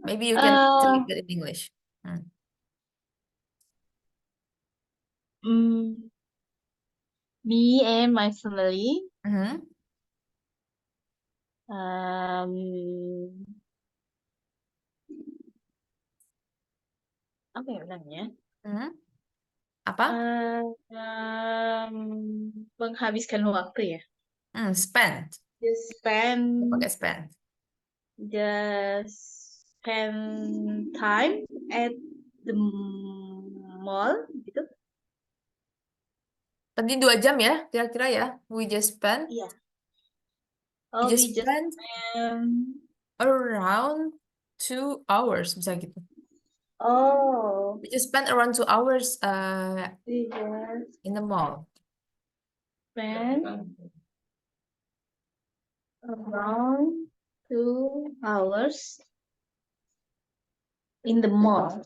Maybe you can Uh, translate it in English. Hmm. mm, Me and my family, Mhm. um, apa ya bilangnya? Mhm. Apa? Menghabiskan waktu ya. Spend. Just Pakai spend, spend. just spend time at the mall gitu. Tadi 2 jam ya, kira-kira ya. We just spend. Iya. We Oh, just we just spend spend. around 2 hours, bisa gitu. Oh, We just spend around 2 hours we just in the mall. spend around 2 hours in the mall.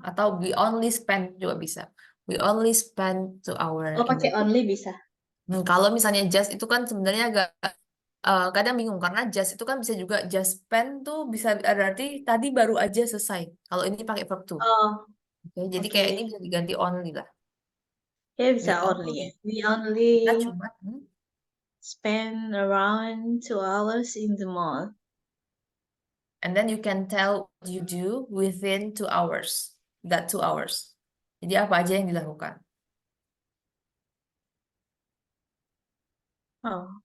Atau we only spend juga bisa. We only spend 2 hour Oh, in the pakai only bisa. Kalau misalnya just itu kan sebenarnya agak kadang bingung karena just itu kan bisa juga just spend tuh bisa berarti tadi baru aja selesai. Kalau ini pakai verb to. Oh, Oke, jadi kayak ini oke. bisa diganti only lah. Ya We bisa only ya. only. We Kita only cuma spend around 2 hours in the mall. and then you can tell what you do within 2 hours. That 2 hours. Jadi apa aja yang dilakukan? Oh,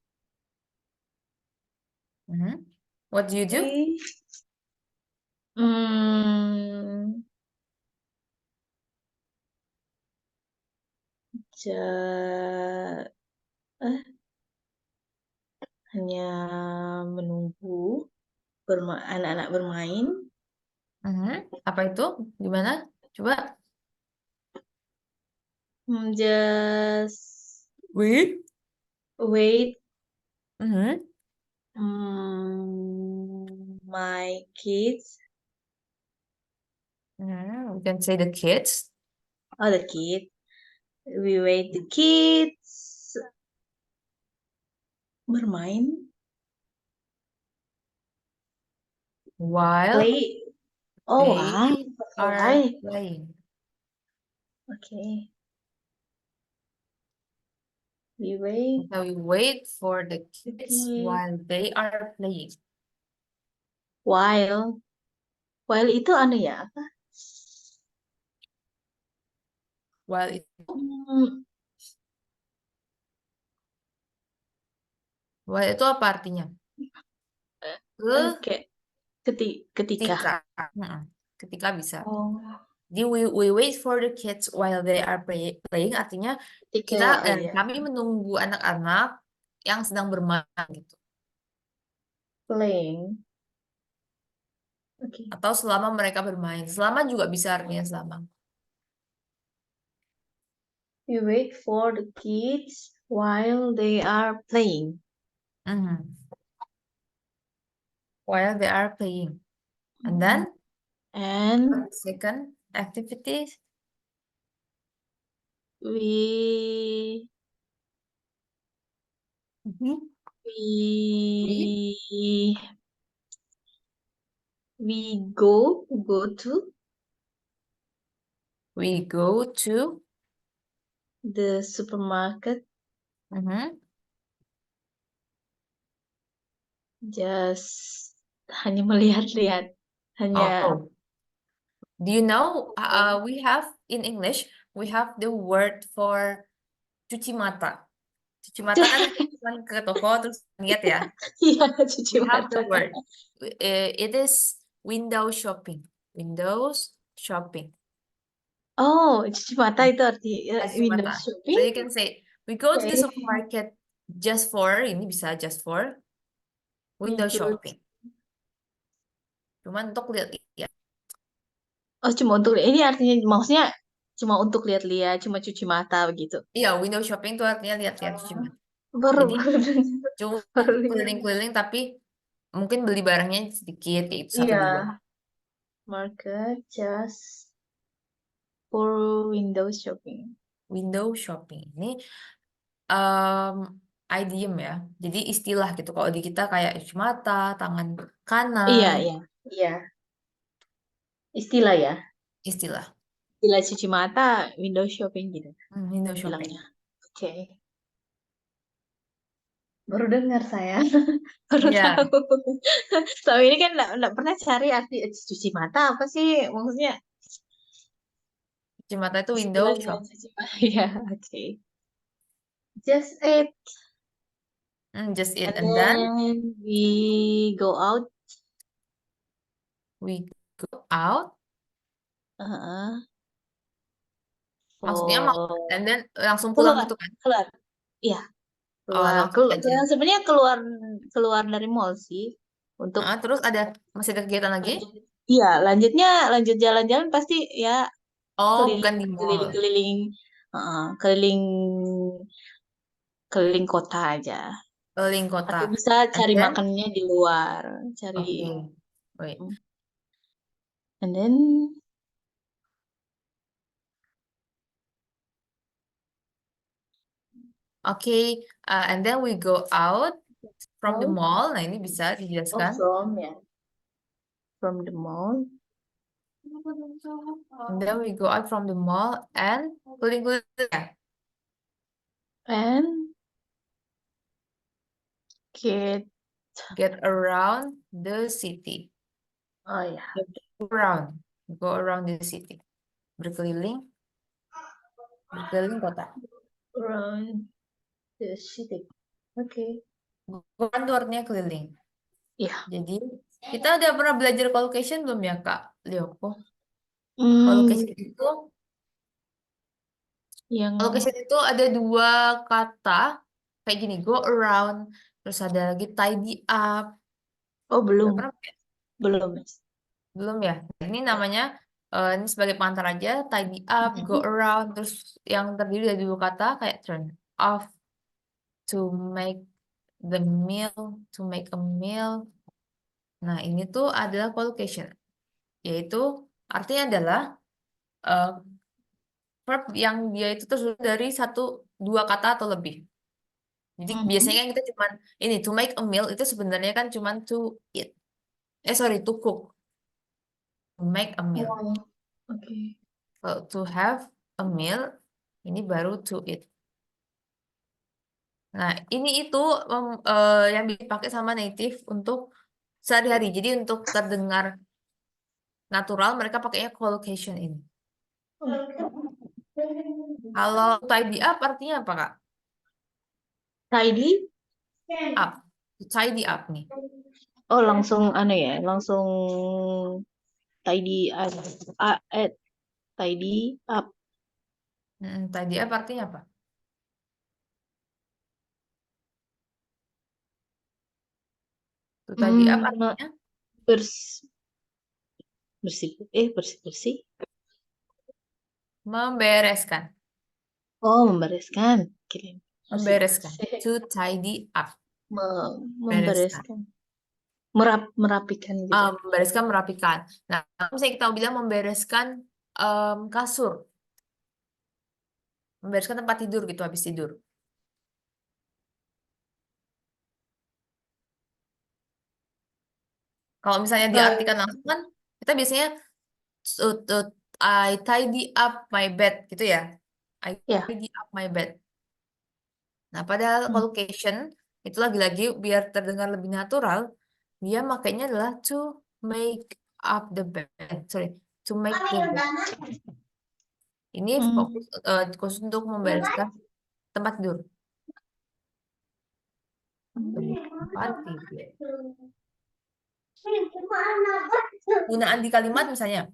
Mhm. What do you do? oke. Hmm, ja- eh, hanya menunggu anak-anak bermain. Mhm. Apa itu? Gimana? Coba. Just We. wait. Mhm. My kids, We can say the kids. oh the kid, we wait the kids bermain, While play. Oh why? they are Why? playing. Okay, we wait So we wait for the the kids kid while they are playing. while itu anu ya apa? While itu, Hmm, while itu apa artinya? kayak ketika. Ketika. Mm-mm. Ketika bisa. Oh, Jadi we wait for the kids while they are playing artinya ketika kita ya kami menunggu anak-anak yang sedang bermain gitu. playing. Okay, Atau selama mereka bermain. Selama juga bisa artinya selama. we wait for the kids while they are playing. Mhm. While they are playing. And then And second activity. we Mhm. We we we go to we go to the supermarket, Mhm. just hanya melihat-lihat, hanya Oh, do you know we have in English we have the word for cuci mata. Cuci mata kan cuman ke toko terus lihat ya. iya cuci We have mata. the word. It is window shopping. Windows shopping. Oh, cuci mata itu arti Cuci window mata. So shopping. you can say we go to the Okay, supermarket just for ini bisa just for we window go. shopping. Cuman untuk lihat ya. Oh, cuma untuk ini artinya maksudnya cuma untuk lihat-lihat, cuma cuci mata begitu. Iya, window shopping itu artinya lihat-lihat cuci mata. Baru Jadi baru cuma baru lihat. keliling-keliling tapi mungkin beli barangnya sedikit kayak gitu, satu Iya, dua. market just for window shopping. Window shopping ini um, idiom ya. Jadi istilah gitu. Kalau di kita kayak cuci mata, tangan Iya, kanan, iya. Iya, istilah ya. Istilah. Istilah cuci mata, window shopping gitu Window shopping. bilangnya. Oke. Baru dengar saya. Baru Ya, tahu. Selama ini kan nggak pernah cari arti cuci mata apa sih maksudnya cuci mata itu window istilahnya shop. cuci mata. Ya, oke. Just it. Just it. And And then then we go out. we go out. uh, Maksudnya mau for and then langsung pulang keluar, gitu kan? keluar. Iya, Oh, keluar. langsung aja. Sebenarnya keluar keluar dari mall sih untuk Terus masih ada kegiatan lagi? lanjut. Iya, lanjut jalan-jalan pasti ya Oh, keliling bukan di keliling mall. keliling keliling keliling kota aja. Keliling Atau kota. bisa And cari then, makannya di luar, cari. oke. Wait. And then Oke, and then we go out from the out mall. Nah, ini bisa oh dijelaskan. from ya from the mall And then we go out from the mall and keliling-keliling ya. and get Get around the city. oh ya Go around. Go around the city. Berkeliling, berkeliling kota. around the city. Oke. Go kan tuh artinya keliling. Ya. Jadi, kita udah pernah belajar collocation belum ya, Kak Lioko? Hmm, Collocation itu, yang collocation itu ada dua kata kayak gini, go around, terus ada lagi tidy up. oh Udah belum pernah ya? belum Mas. Belum ya? Ini Ya. namanya ini sebagai pengantar aja, tidy up, go around, terus yang terdiri dari dua kata kayak turn off, to make the meal, to make a meal. Nah, ini tuh adalah collocation, yaitu artinya adalah eh, verb yang dia itu tersusun dari satu dua kata atau lebih. Jadi biasanya Mhm. kan kita cuman ini to make a meal itu sebenarnya kan cuman to eat. Sorry, to cook, to make a meal. Oh, oke. Kalau to have a meal ini baru to eat. Nah, ini itu yang dipakai sama native untuk sehari-hari. Jadi untuk terdengar natural mereka pakainya collocation ini. Kalau tidy up artinya apa, Kak? Tidy? Up. Tidy up nih. Oh, langsung anu ya, langsung tidy tidy up. Tidy up artinya apa? Tuh, tidy up Hmm, artinya bers bersih bersih bersih. membereskan. Oh, membereskan. Kirim. Bersih Membereskan. bersih. To tidy up. Bereskan. Membereskan. Merapikan gitu. Membereskan, merapikan. Nah, kalau misalnya kita bilang membereskan kasur, membereskan tempat tidur gitu habis tidur. Kalau misalnya diartikan langsung kan, kita biasanya I tidy up my bed gitu ya. I Ya. tidy up my bed. Nah, padahal Hmm. collocation itu lagi-lagi biar terdengar lebih natural, dia makanya adalah to make up the bed. Sorry, to make the bed. Ini Hmm. fokus khusus untuk membereskan tempat tidur. Tempat tidur. Gunaan di kalimat misalnya,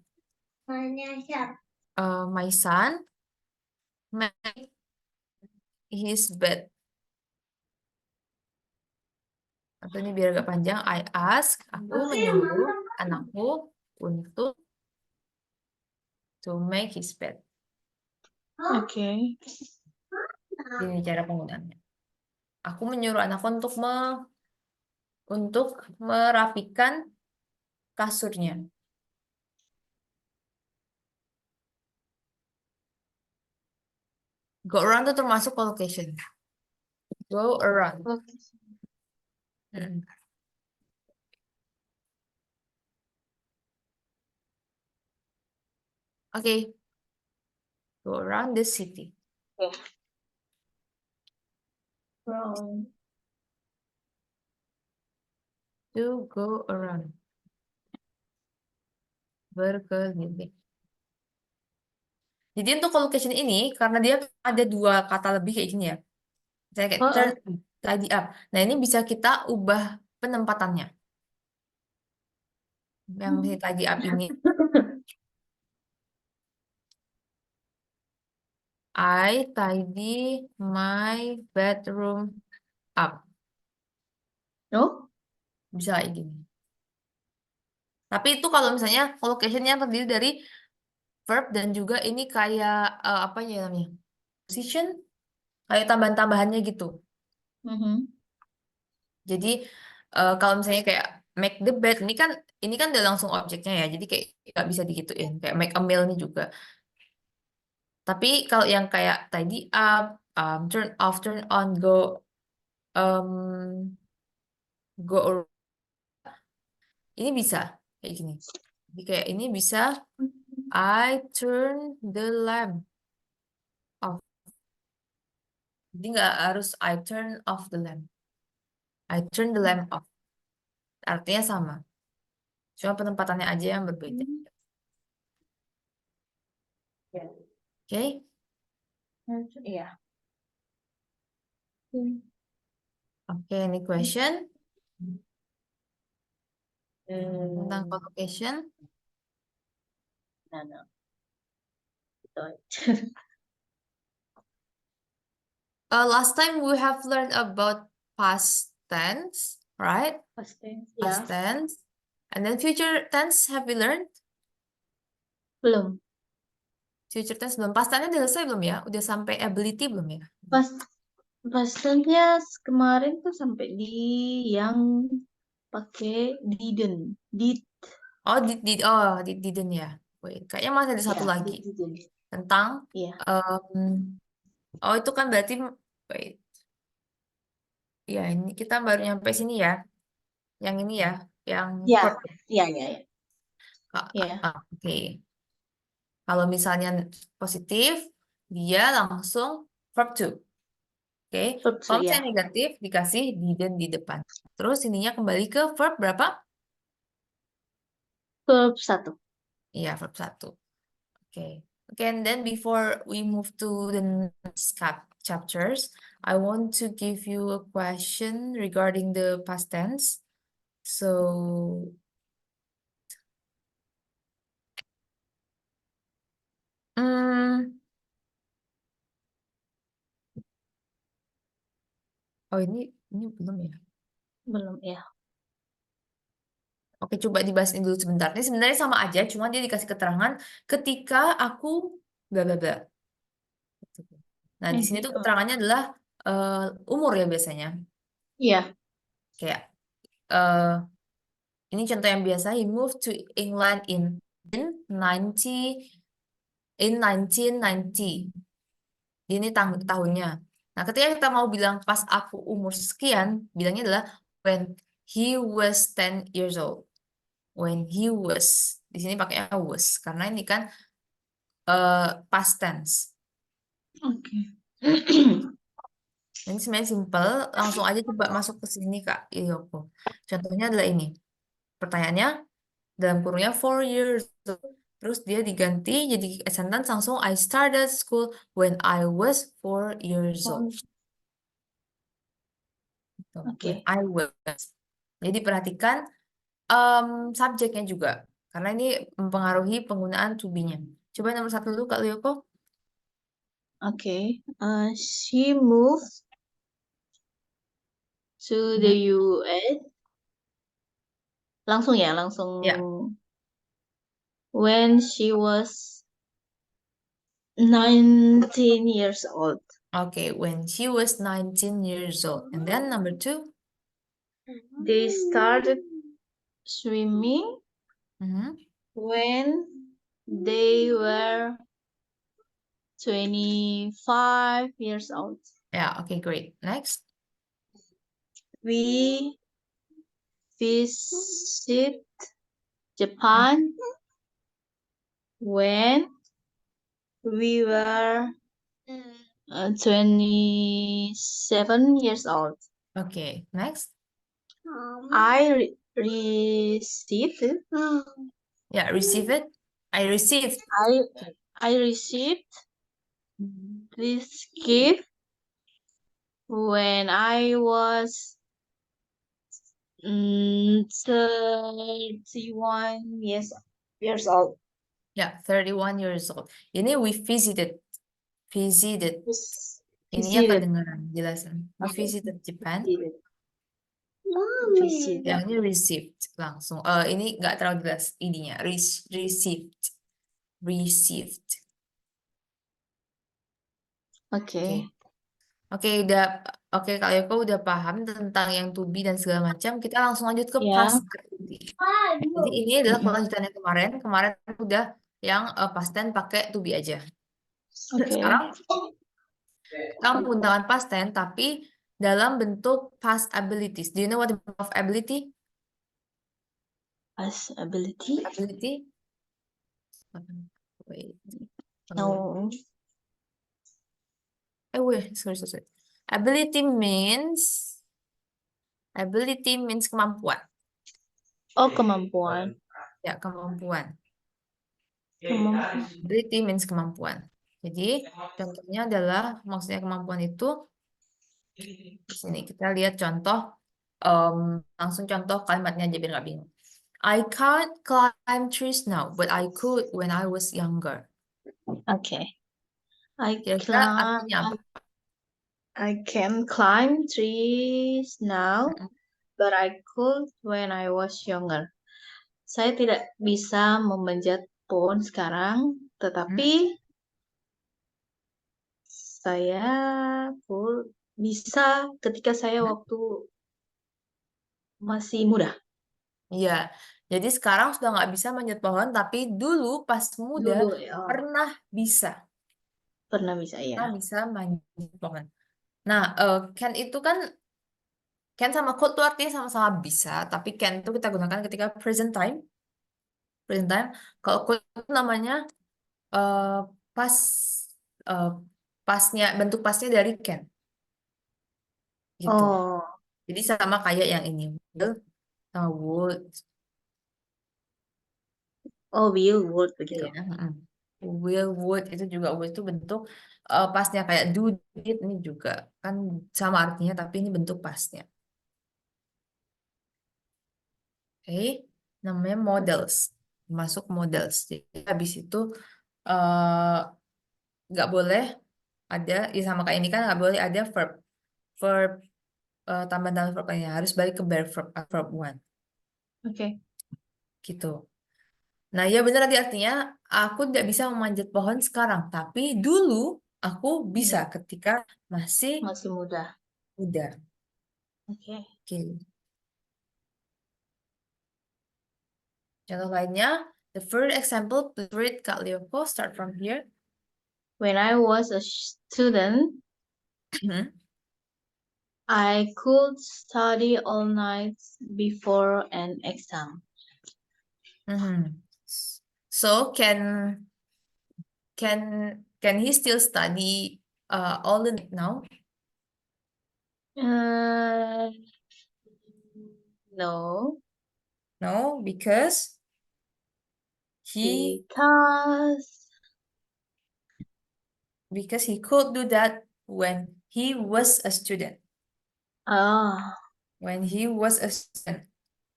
my son made his bed. Atau ini biar agak panjang, I ask, aku menyuruh anakku untuk to make his bed. Oke. Ini cara penggunaannya. Aku menyuruh anakku untuk merapikan kasurnya. Go around itu termasuk collocation. Go around. Oke. Mm. Okay, go around the city. Okay. From To go around. Berkeliling. Jadi untuk collocation ini, karena dia ada dua kata lebih kayak gini ya. Misalnya kayak turn, tidy up. Nah ini bisa kita ubah penempatannya. Yang misalnya tidy up ini. I tidy my bedroom up. Oh, Bisa kayak gini. Tapi itu kalau misalnya collocation-nya terdiri dari verb dan juga ini kayak apa ya namanya? Position, kayak tambahan-tambahannya gitu. Jadi kalau misalnya kayak make the bed ini kan udah langsung objeknya ya. Jadi kayak nggak bisa digituin. Kayak make a meal ini juga. Tapi kalau yang kayak tidy up, turn off, turn on, um, go ini bisa kayak gini. Jadi kayak ini bisa I turn the lamp off. Jadi nggak harus I turn off the lamp. I turn the lamp off. Artinya sama. Cuma penempatannya aja yang berbeda. Oke? Iya. Oke, ini question tentang Hmm. collocation. No. Last time we have learned about past tense, right? Past tense. Past Ya. tense. And then future tense have we learned? Belum. Future tense belum. Past tense udah selesai belum ya? Udah sampai ability belum ya? Past tense-nya kemarin tuh sampai di yang pakai didn't. Oh, didn't ya. Wait, kayaknya masih ada satu Ya, lagi didn't. tentang Iya. oh itu kan berarti wait. Ya, ini kita baru nyampe sini ya. Yang ini ya, yang Ya, verb. iya, iya, iya. Oke. Kalau misalnya positif, dia langsung verb to. Oke. Verb to, Kalau ya. misalnya negatif, dikasih didn't di depan. Terus ininya kembali ke verb berapa? Verb 1. Iya, verb 1. Oke. Okay, and then before we move to the next chapters, I want to give you a question regarding the past tense. So, hmm, oh ini belum ya? Belum, ya. Oke, coba dibahas dulu sebentar. Ini sebenarnya sama aja, cuma dia dikasih keterangan ketika aku bla bla bla. Nah, di sini tuh keterangannya adalah umur ya biasanya. Iya. Kayak eh ini contoh yang biasa, he moved to England in 1990. Ini tahunnya. Nah, ketika kita mau bilang pas aku umur sekian, bilangnya adalah when he was 10 years old. When he was. Di sini pakai was karena ini kan past tense. Oke. Ini sebenarnya simple, langsung aja coba masuk ke sini Kak Iyoko. Contohnya adalah ini. Pertanyaannya dalam kurungnya 4 years old. Terus dia diganti jadi sentence langsung I started school when I was 4 years old. Gitu. When Oke. I was. Jadi perhatikan subjeknya juga. Karena ini mempengaruhi penggunaan to be-nya. Coba nomor 1 dulu Kak Iyoko. Oke. She moved to the US. Langsung ya, langsung. Ya. When she was 19 years old. Okay, when she was 19 years old. And then number 2. They started swimming when they were 25 years old. Yeah, okay, great. Next. We visit Japan when We were 27 years old. Okay, next. I received Yeah, receive it. I received. I received this gift when I was 31 years old. Yeah, 31 years old. Ini we visited. Visited. Ini Visited. kedengaran jelasan. We visited Japan. Visited. Yang ini received langsung. Ini nggak terlalu jelas ininya. Received. Received. Oke. Oke, Kak Yoko udah paham tentang yang to be dan segala macam. Kita langsung lanjut ke Ya. past activity. Jadi ini adalah kelanjutannya kemarin. Kemarin udah yang past tense pakai to be aja. Oke. Sekarang kita menggunakan past tense tapi dalam bentuk past abilities. Do you know what the meaning of ability? Past ability? Ability? Wait. No. Sorry. Ability means kemampuan. Oh, kemampuan. Ya, kemampuan. Kemampuan. Ability means kemampuan. Jadi, contohnya adalah maksudnya kemampuan itu di sini kita lihat contoh langsung contoh kalimatnya aja biar nggak bingung. I can't climb trees now, but I could when I was younger. Okay. Kira-kira artinya apa? I can climb trees now, but I could when I was younger. Saya tidak bisa memanjat pohon sekarang, tetapi saya bisa ketika saya waktu masih muda. Iya, jadi sekarang sudah nggak bisa manjat pohon, tapi dulu pas muda Dulu ya, pernah bisa. pernah bisa ya. Pernah bisa manjat pohon. Nah, can itu kan can sama could tuh artinya sama-sama bisa, tapi can itu kita gunakan ketika present time. Present time. Kalau could itu namanya pas pasnya bentuk pasnya dari can gitu. Oh, Jadi sama kayak yang ini will sama would would gitu begitu. ya. Will would itu juga would itu bentuk pasnya kayak do did ini juga kan sama artinya tapi ini bentuk pasnya. Oke, namanya models. Masuk models. Jadi habis itu nggak boleh ada ya sama kayak ini kan nggak boleh ada verb tambahan verbnya harus balik ke verb one Oke. gitu. Nah ya benar tadi artinya aku tidak bisa memanjat pohon sekarang tapi dulu aku bisa ketika masih muda. muda. Oke. Oke. Contoh lainnya, the first example, please read Kak Leoko, start from here. When I was a student, I could study all night before an exam. So can he still study all the night now? No. No, because he could do that when he was a student. When he was a student.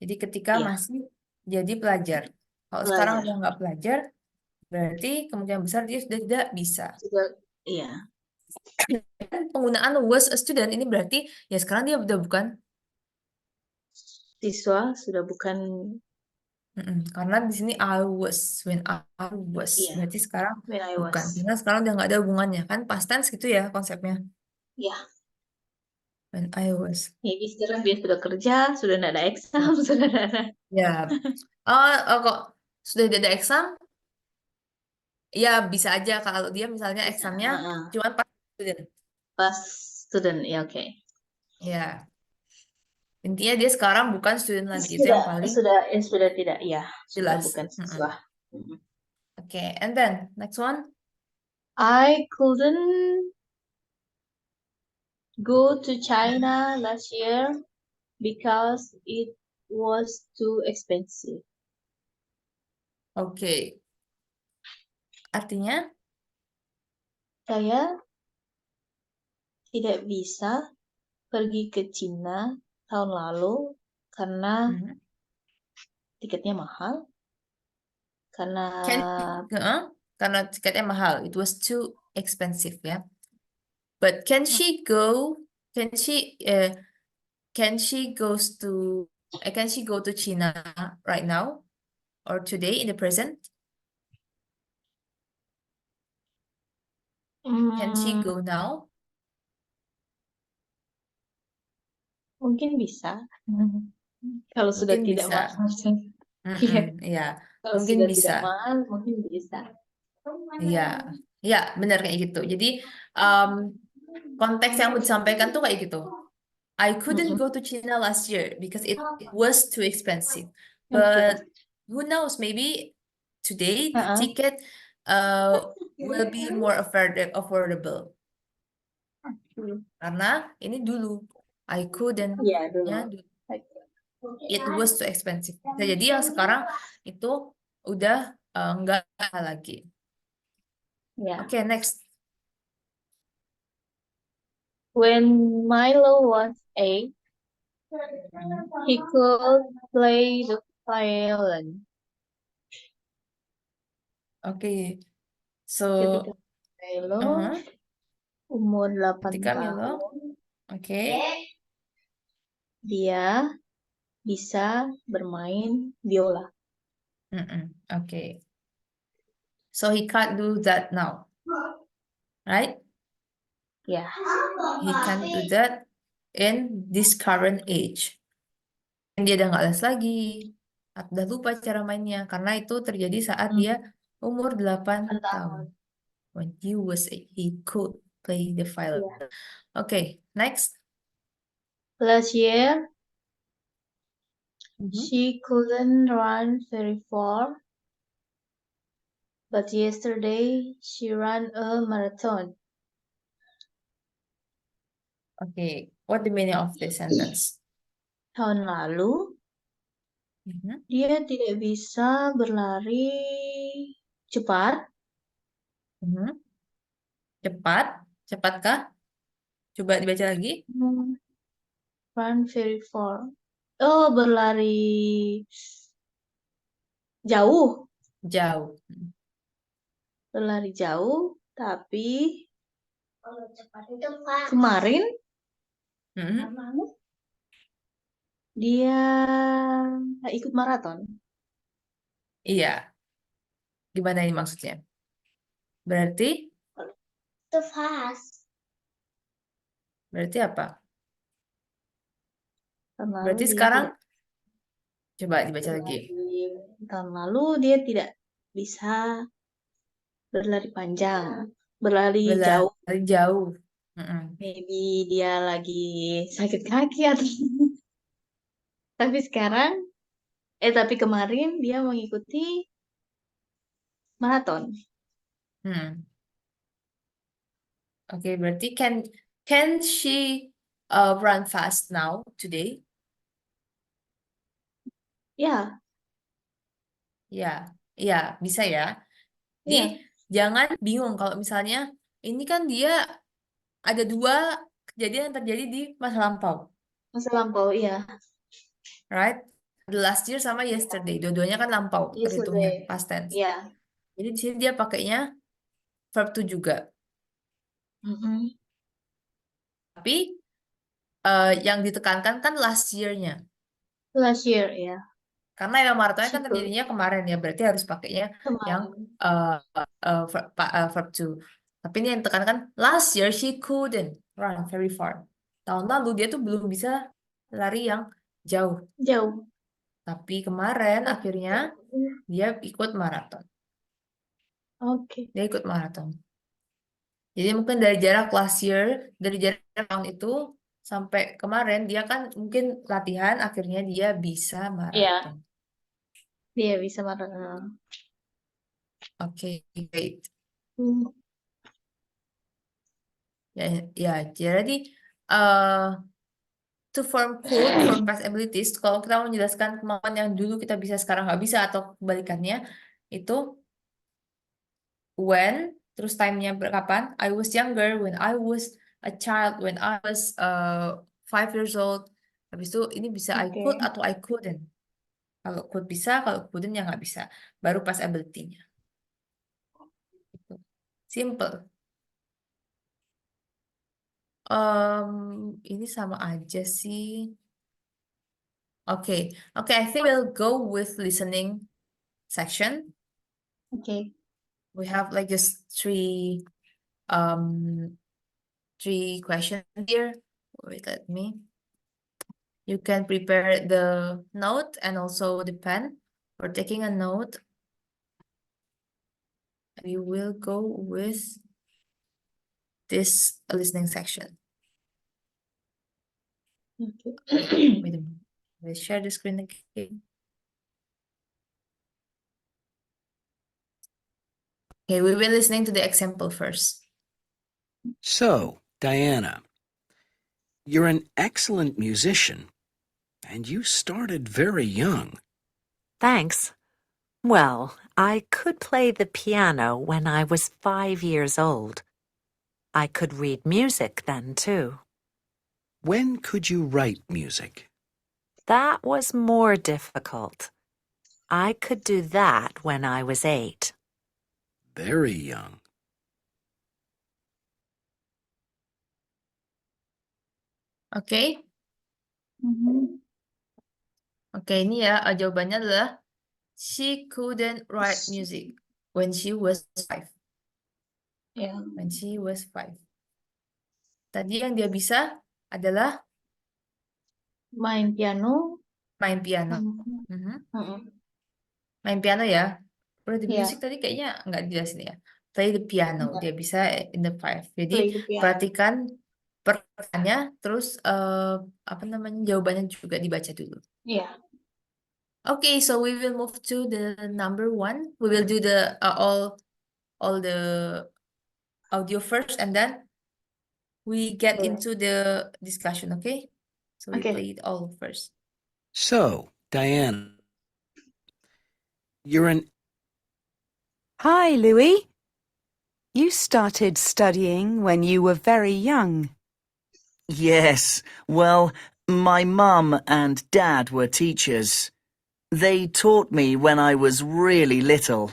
Jadi ketika masih jadi pelajar. Kalau sekarang dia nggak pelajar, berarti kemungkinan besar dia sudah tidak bisa. Iya. Dan penggunaan was a student ini berarti ya sekarang dia udah bukan siswa, sudah bukan. Karena di sini I was, when I was, berarti sekarang When I bukan. was. Karena sekarang udah nggak ada hubungannya kan past tense gitu ya konsepnya. Iya. When I was. Jadi sekarang dia sudah kerja, sudah tidak ada exam, sudah tidak ada. Ya. Kok sudah tidak ada exam? Ya bisa aja kalau dia misalnya examnya cuma pas student. Pas student, ya oke. Ya. Intinya dia sekarang bukan student lagi. Itu yang paling Sudah tidak, ya. Sudah jelas. bukan siswa. Oke, and then next one. I couldn't go to China last year because it was too expensive. Oke. Artinya? Saya tidak bisa pergi ke Cina tahun lalu karena Hmm. tiketnya mahal. Karena Karena tiketnya mahal. It was too expensive ya. But can she go? Can she can she goes to can she go to China right now or today in the present? Can she hmm, go now? mungkin bisa. Kalau sudah Mungkin tidak bisa. mahal. Iya. Ya, Kalau mungkin sudah bisa. tidak mahal, mungkin bisa. Iya, ya benar kayak gitu. Jadi um, konteks yang mau disampaikan tuh kayak gitu. I couldn't Mm-mm. go to China last year because it was too expensive. Oke. But who knows, maybe today the Heeh. ticket will be more affordable. Karena ini dulu I couldn't Iya, dulu. ya it was too expensive. Bisa jadi yang sekarang itu udah enggak lagi. Ya. Oke, next. When Milo was 8, he could play the violin. Oke, so Ketika Milo umur 8 ketika Milo, tahun, oke, dia bisa bermain biola. oke. So he can't do that now, right? Ya. He can't do that in this current age. Dan dia udah nggak les lagi, udah lupa cara mainnya karena itu terjadi saat dia umur 8 8 tahun. tahun. When he was 8, he could play the violin. Ya. Okay, next. Last year, Mhm. she couldn't run very far, but yesterday she ran a marathon. Okay, what the meaning of this sentence? Tahun lalu, Mhm. dia tidak bisa berlari cepat. Mhm. Cepat, cepatkah? Coba dibaca lagi. Run very far. Oh, berlari jauh. Jauh. Berlari jauh, tapi kemarin Mhm. dia nggak ikut maraton. Iya, gimana ini maksudnya? Berarti, Too fast. berarti apa? Tahun lalu Berarti dia sekarang tidak coba dibaca lagi. berlari. Tahun lalu dia tidak bisa berlari panjang, berlari jauh. Berlari jauh. Mhm. Maybe dia lagi sakit kaki atau tapi kemarin dia mengikuti maraton. Hmm. Oke, berarti can she run fast now today? Ya, Ya, ya bisa ya. Jadi ya, jangan bingung kalau misalnya ini kan dia ada dua kejadian yang terjadi di masa lampau, masa lampau, iya. right? The last year sama yesterday, dua-duanya kan lampau terhitungnya Yesterday, past tense. ya. Jadi di sini dia pakainya verb to juga. Mm-mm. Tapi yang ditekankan kan last year-nya. Last year, ya. Karena yang maratonnya kan Syukur. terjadinya kemarin ya, berarti harus pakainya yang Kemarin. uh, verb to. Tapi ini yang ditekankan last year she couldn't run very far. Tahun lalu dia tuh belum bisa lari yang jauh. Jauh. Tapi kemarin Tapi, akhirnya dia ikut maraton. oke. Dia ikut maraton. Jadi mungkin dari jarak last year, dari jarak tahun itu sampai kemarin dia kan mungkin latihan, akhirnya dia bisa Iya, maraton. dia bisa maraton. Oke, great. Hmm. Ya, jadi to form code for past abilities, kalau kita mau menjelaskan kemampuan yang dulu kita bisa sekarang nggak bisa atau kebalikannya, itu when, terus time-nya kapan? I was younger, when I was a child, when I was 5 years old. Habis itu ini bisa I could Oke. atau I couldn't. Kalau could bisa, kalau couldn't ya nggak bisa. Baru pas ability-nya. Gitu. Simple. Ini sama aja sih. Okay, I think we'll go with listening section. Oke. We have like just um three questions here. Wait, let me. You can prepare the note and also the pen for taking a note. We will go with this listening section. Oke. Wait a minute. Let's share the screen again. Okay, we will be listening to the example first. So, Diana, you're an excellent musician, and you started very young. Thanks. Well, I could play the piano when I was 5 years old. I could read music then, too. When could you write music? That was more difficult. I could do that when I was 8. Very young. Okay? Mhm. Oke, ini ya jawabannya adalah she couldn't write music when she was 5. Ya. When she was 5. Tadi yang dia bisa adalah Main piano. main piano. Mhm. Mhm. Mhm. Main piano ya. Play the Ya. music tadi kayaknya nggak dijelasin ya. Play the piano, Enggak. dia bisa in the 5. Jadi Play the piano. perhatikan pertanyaannya, terus apa namanya jawabannya juga dibaca dulu. Ya. Okay, so we will move to the number 1. We will do the all the audio first, and then we get Boleh. into the discussion. Okay, so we Oke. play it all first. So, Diana, you're an... Hi, Louis. You started studying when you were very young. Yes, well, my mum and dad were teachers. They taught me when I was really little.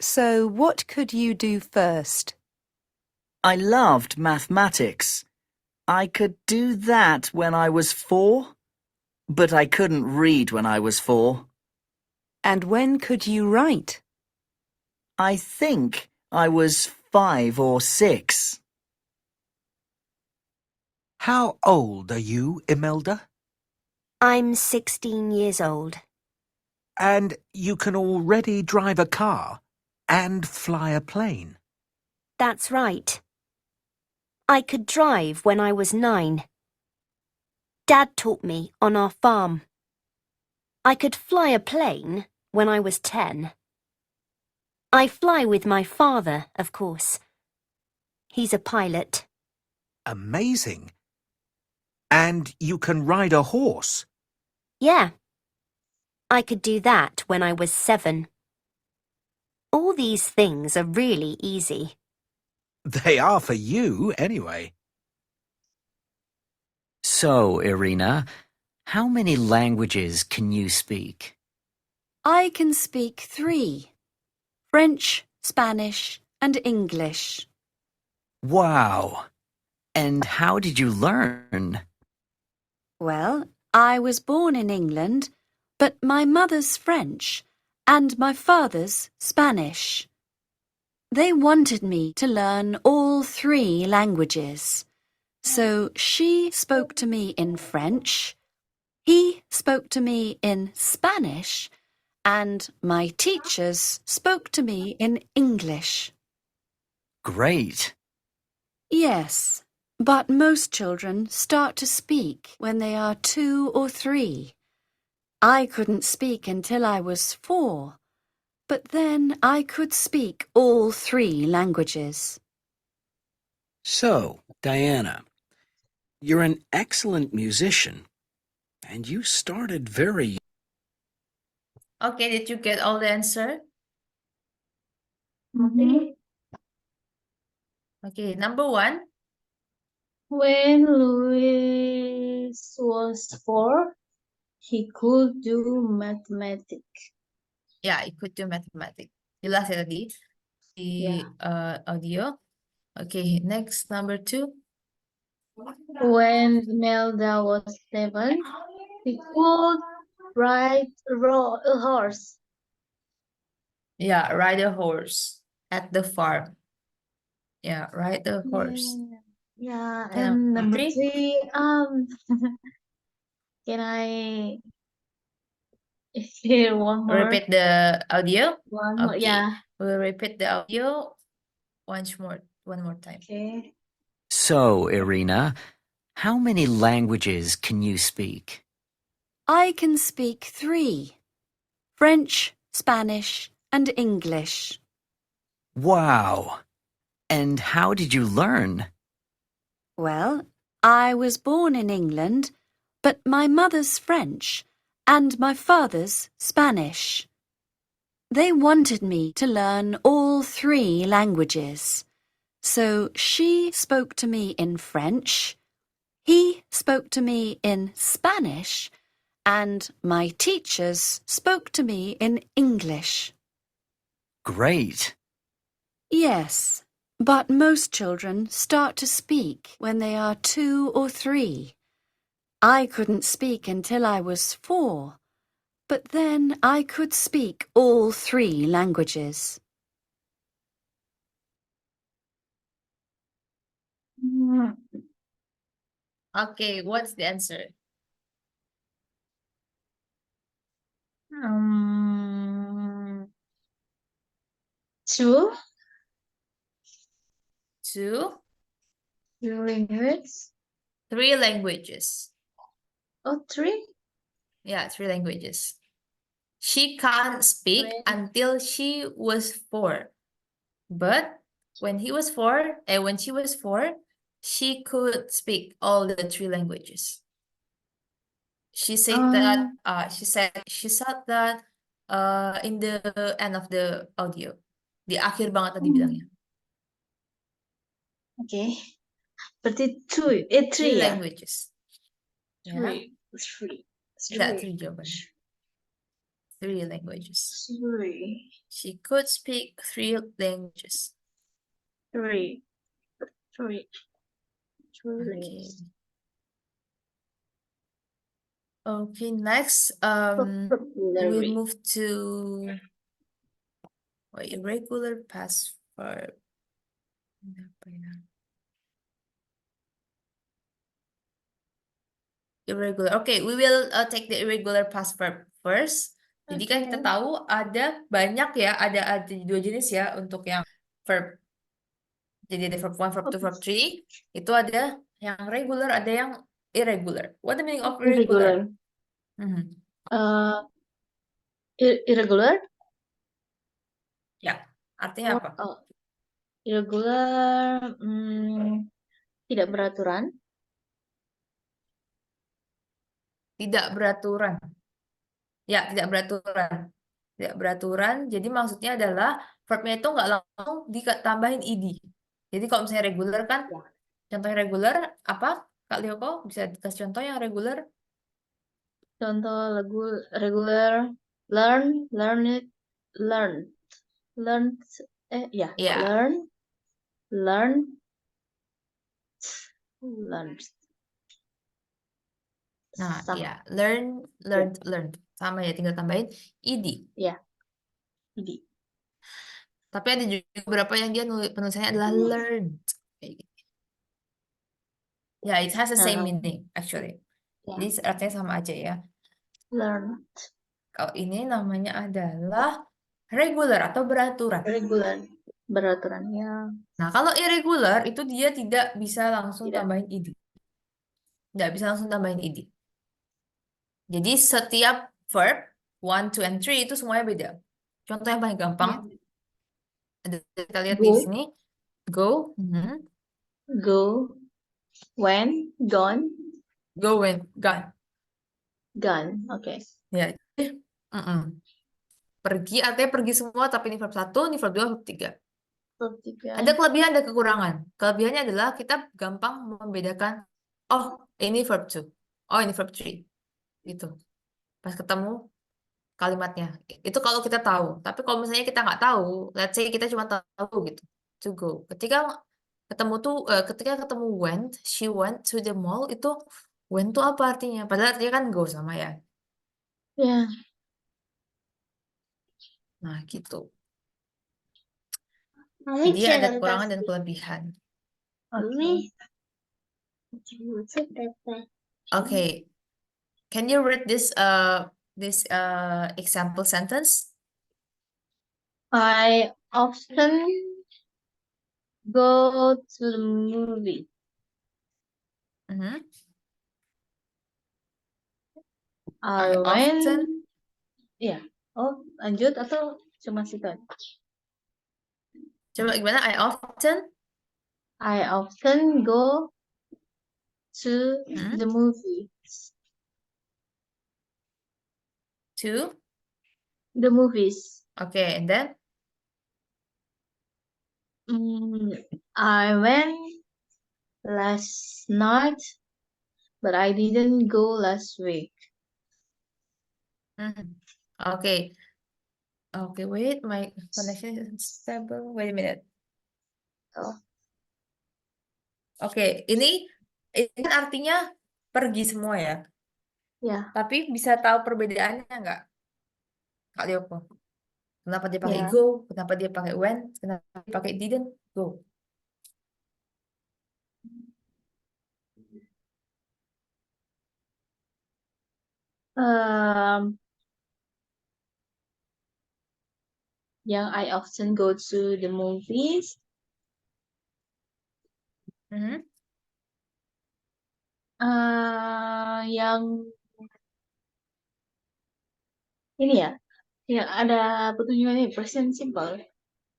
So what could you do first? I loved mathematics. I could do that when I was 4, but I couldn't read when I was 4. And when could you write? I think I was 5 or 6. How old are you, Imelda? I'm 16 years old. And you can already drive a car and fly a plane. That's right. I could drive when I was 9. Dad taught me on our farm. I could fly a plane when I was 10. I fly with my father, of course. He's a pilot. Amazing. And you can ride a horse. Yeah. I could do that when I was 7. All these things are really easy. They are for you, anyway. So, Irina, how many languages can you speak? I can speak 3. French, Spanish, and English. Wow! And how did you learn? Well, I was born in England, but my mother's French and my father's Spanish. They wanted me to learn all 3 languages. So she spoke to me in French, he spoke to me in Spanish, and my teachers spoke to me in English. Great! Yes, but most children start to speak when they are 2 or 3. I couldn't speak until I was 4, but then I could speak all 3 languages. So, Diana, you're an excellent musician, and you started very. Okay, did you get all the answer? Mhm. Okay, number 1. When Louis was 4, he could do mathematics. Ya, ikut do mathematics. Jelas ya tadi di Yeah. audio. Okay, next number 2. When Melda was 7, he could ride a horse. Yeah, ride a horse at the farm. Yeah, ride a horse. Yeah, Okay, and number number 3. 3, can I hear one more? Repeat the audio. One more, Okay, yeah. we'll repeat the audio one more time. Okay. So, Irina, how many languages can you speak? I can speak 3: French, Spanish, and English. Wow! And how did you learn? Well, I was born in England, but my mother's French and my father's Spanish. They wanted me to learn all 3 languages. So she spoke to me in French, he spoke to me in Spanish, and my teachers spoke to me in English. Great! Yes, but most children start to speak when they are 2 or 3. I couldn't speak until I was 4, but then I could speak all 3 languages. Okay, what's the answer? Two 2, languages. 3 languages. Oh, 3? Yeah, 3 languages. She can't speak When- until she was 4. But when she was 4, she could speak all the 3 languages. She said that she said that in the end of the audio. Di akhir banget tadi bilangnya. Okay. Berarti 3 3 ya? languages. Ya, 3. enggak 3 jawabannya. 3 languages. 3. She could speak 3 languages. 3. 3. Okay. Okay, next we move to irregular past verb. Apa ya? Irregular. Okay, we will take the irregular past verb first. Jadi kan kita tahu ada banyak ya, ada 2 jenis ya untuk yang verb. Jadi ada verb 1, verb 2, verb 3. Itu ada yang regular, ada yang irregular. What the meaning of irregular? Irregular? Ya, artinya apa? Irregular, tidak beraturan. Tidak beraturan. Ya, tidak beraturan. Tidak beraturan, jadi maksudnya adalah verbnya itu nggak langsung ditambahin id. Jadi kalau misalnya regular kan, contohnya regular apa? Kak Lioko bisa dikasih contoh yang regular? Contoh regular, learn, learned, learn. Learn, Ya. learn, learn, learn. Nah, Sama. ya, learn, learned, learned. Sama ya, tinggal tambahin id. Ya, id. Tapi ada juga beberapa yang dia penulisannya adalah learned. Kayak gitu. Ya, it has the same meaning actually. Jadi artinya sama aja ya. Learned. Kalau ini namanya adalah regular atau beraturan. Regular, beraturan ya. Nah, kalau irregular itu dia tidak bisa langsung tambahin id. Tidak bisa langsung tambahin id. Jadi setiap verb 1, 2, and 3 itu semuanya beda. Contoh yang paling gampang. Ada kita lihat di Go. sini. Go. go, went, gone, Go, went, gone. gone. Oke. Ya. Mm-mm. Pergi artinya pergi semua, tapi ini verb 1, ini verb 2, verb 3. Verb 3. Ada kelebihan, ada kekurangan. Kelebihannya adalah kita gampang membedakan, oh ini verb 2, oh ini verb 3. Gitu. Pas ketemu kalimatnya. Itu kalau kita tahu. Tapi kalau misalnya kita nggak tahu, let's say kita cuma tahu gitu, to go. Ketika ketemu went, she went to the mall, itu went tuh apa artinya? Padahal artinya kan go sama ya. Ya. Nah, gitu. Mami Jadi ada jangan kekurangan dan kasih. kelebihan. Mami. Okay. Can you read this example sentence? I often go to the movie. Mhm. I I went. often Ya. Oh, lanjut atau cuma situ aja? Coba gimana? I often go to Hmm? the movies. To The movies. Okay, and then I went last night, but I didn't go last week. Okay. Okay, wait, my connection is unstable. Wait a minute. Oh. Oke, ini kan artinya pergi semua ya. Ya. Tapi bisa tahu perbedaannya nggak, Kak Lioko? Kenapa dia pakai Ya. go? Kenapa dia pakai went? Kenapa dia pakai didn't go? Yang I often go to the movies. Yang ini ya, yang ada petunjukannya present simple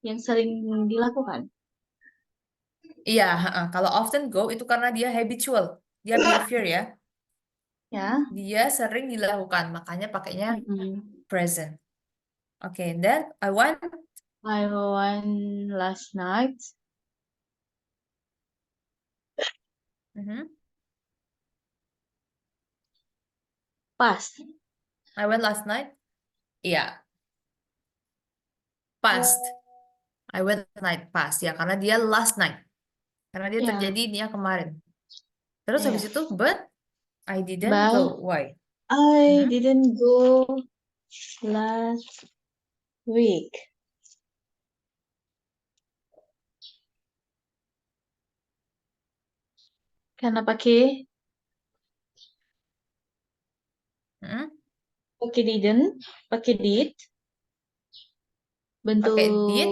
yang sering dilakukan. Iya, kalau often go itu karena dia habitual, dia behavior ya. Ya. Dia sering dilakukan, makanya pakainya Mm-mm. present. Oke, then I went last night. Past. I went last night. Iya. Past. I went last night. Past ya, karena dia last night. Karena dia Ya. terjadi dia kemarin. Terus Ya. habis itu, but I didn't But go. Why? I didn't go last week. Karena pakai didn't, pakai did. Bentuk Pakai did.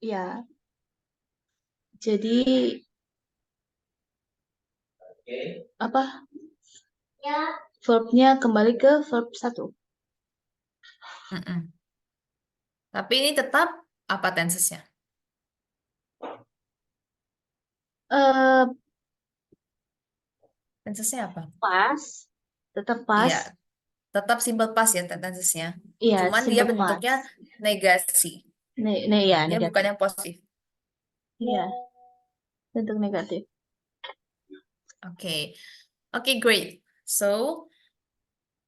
Ya. Jadi apa? Verbnya kembali ke verb 1. Tapi ini tetap apa tensesnya? Tensesnya apa? Past. Tetap past. Iya, tetap simple past ya tensesnya. Iya, Cuman dia simple bentuknya past. negasi. Ya, Dia negatif. bukan yang positif. Iya. Bentuk negatif. Oke. Oke, great. So,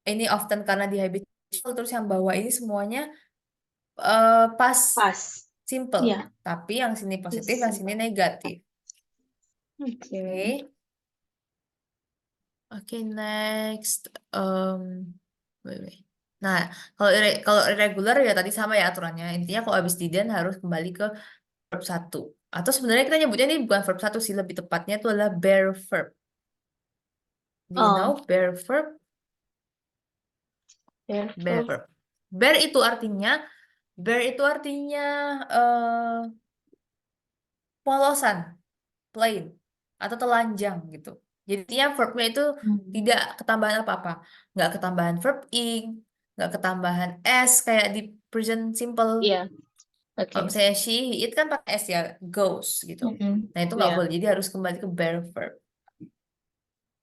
ini often karena dia habitual, terus yang bawah ini semuanya past Past. simple. Iya. Tapi yang sini positif, yang sini negatif. Oke. Oke, next. Wait. Nah, kalau irregular ya tadi sama ya aturannya. Intinya kalau habis didn't harus kembali ke verb 1. Atau sebenarnya kita nyebutnya ini bukan verb 1 sih, lebih tepatnya itu adalah bare verb. Do you know bare verb? Bare verb. Bare itu artinya polosan, plain, atau telanjang gitu. Jadinya verbnya itu tidak ketambahan apa-apa. Nggak ketambahan verb ing, nggak ketambahan s kayak di present simple. Iya. Kalau Okay. misalnya she, he, it kan pakai S ya, goes gitu. Nah itu nggak Yeah. boleh, jadi harus kembali ke bare verb.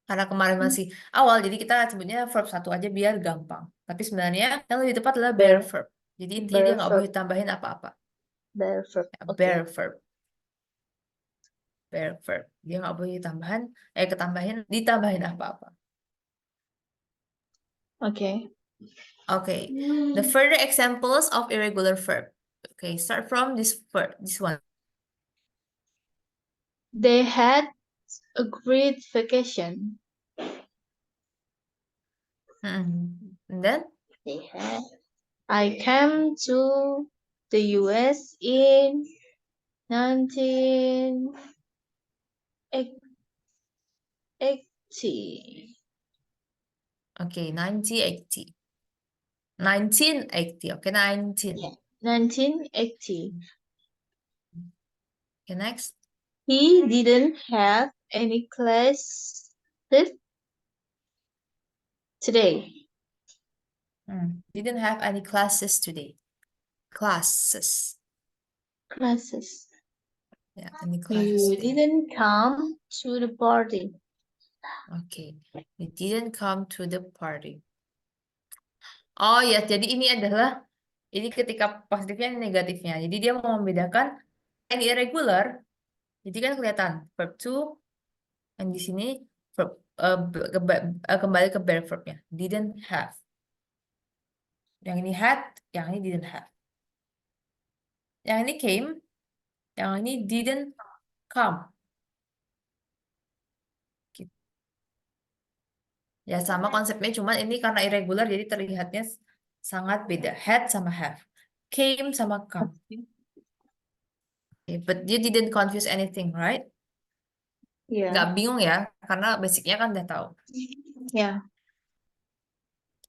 Karena kemarin masih awal, jadi kita sebutnya verb satu aja biar gampang. Tapi sebenarnya yang lebih tepat adalah bare Bare. verb. Jadi intinya Bare dia nggak verb. boleh tambahin apa-apa. Bare verb. Ya, Okay. bare verb. Bare verb. Dia nggak boleh ditambahin apa-apa. Okay. Okay. The further examples of irregular verb. Okay, start from this one. They had a great vacation. And then They had. I came to the US in 1980. okay, 1980. 1980. Okay, 19. Yeah. 1980. Okay, next. He didn't have any classes today. Didn't have any classes today. Classes. Classes. Yeah, any classes You today. didn't come to the party. Okay, you didn't come to the party. Oh ya, jadi ini ketika positifnya dan negatifnya. Jadi dia mau membedakan any irregular. Jadi kan kelihatan verb to, dan di sini verb kembali ke bare verbnya. Didn't have. Yang ini had, yang ini didn't have. Yang ini came, yang ini didn't come. Gitu. Ya sama konsepnya, cuman ini karena irregular jadi terlihatnya sangat beda. Had sama have. Came sama come. Okay, but you didn't confuse anything, right? Yeah. Nggak bingung ya, karena basicnya kan udah tahu. Yeah.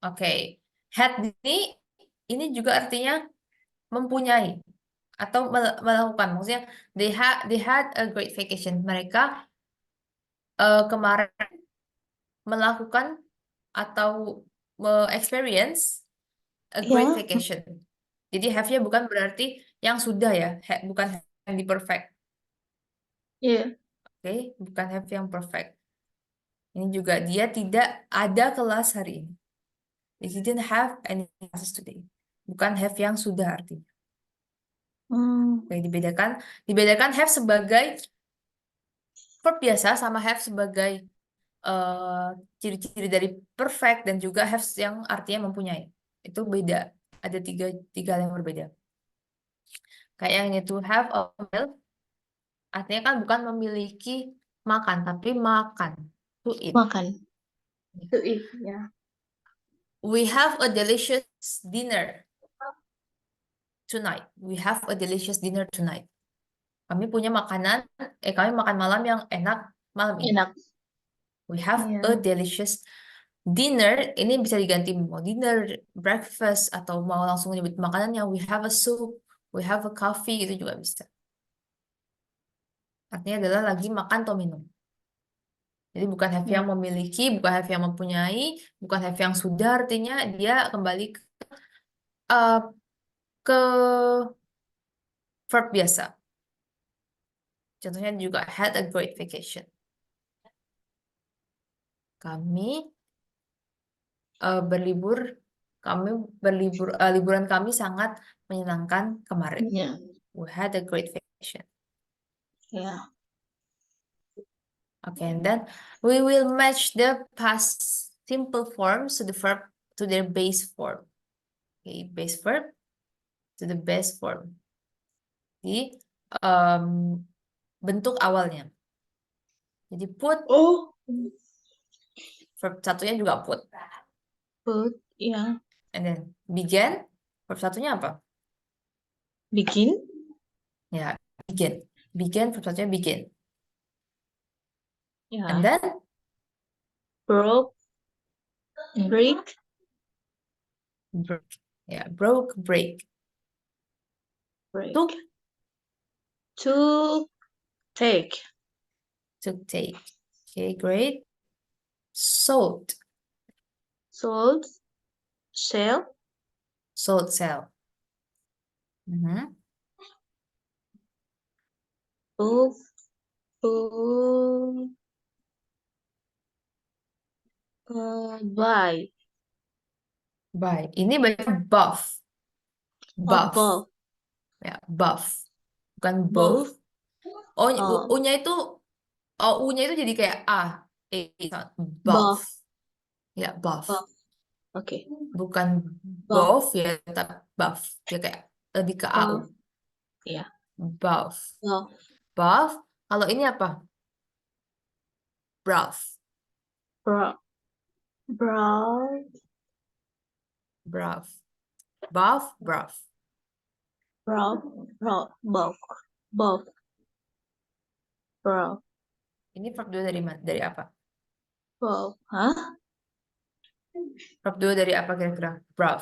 Oke, had ini juga artinya mempunyai atau melakukan. Maksudnya they had a great vacation. Mereka kemarin melakukan atau experience a great Yeah. vacation. Jadi have-nya bukan berarti yang sudah ya, bukan yang di perfect. Yeah. Oke, bukan have yang perfect. Ini juga dia tidak ada kelas hari ini. They didn't have any classes today. Bukan have yang sudah artinya. Oke, dibedakan have sebagai verb biasa sama have sebagai ciri-ciri dari perfect dan juga have yang artinya mempunyai. Itu beda. Ada tiga hal yang berbeda. Kayak yang ini to have a meal artinya kan bukan memiliki makan, tapi makan. To eat. Makan. To eat. Yeah. We have a delicious dinner tonight. We have a delicious dinner tonight. Kami makan malam yang enak malam ini. Enak. We have Yeah. a delicious dinner. Ini bisa diganti mau dinner, breakfast, atau mau langsung nyebut makanannya. We have a soup, we have a coffee, itu juga bisa. Artinya adalah lagi makan atau minum. Jadi bukan have yang memiliki, bukan have yang mempunyai, bukan have yang sudah, artinya dia kembali ke verb biasa. Contohnya juga had a great vacation. Liburan kami sangat menyenangkan kemarin. Yeah. We had a great vacation. Yeah. Okay, and then we will match the past simple forms to the verb to their base form. Okay, base verb to the base form. Di bentuk awalnya. Jadi put, verb satunya juga put. Put, yeah. And then began, verb satunya apa? Begin. Ya, begin. Begin, verb satunya begin. Yeah. And then Broke. Break. break. Ya, broke, break. Break. Took, To take. to take. Okay, great. Sold, Sold. Sell. sold, sell. Book, book, buy. By. Ini baca buff. Oh, Buff. both. Ya, buff. Bukan Both. both. Oh, Oh, U-nya itu U-nya itu jadi kayak A. both. Buff. Ya, buff. Both. Oke. Bukan Both. both ya, tapi buff. Dia kayak lebih ke AU. Both. Iya. Buff. Both. Buff. Kalau ini apa? Bruv. Bro. Bro. Bruv. Buff, bruv. Bro. Bro. Both. Both. Bro. Ini verb 2 dari mana? Dari apa? Both. Hah? Verb 2 dari apa kira-kira? Bruv.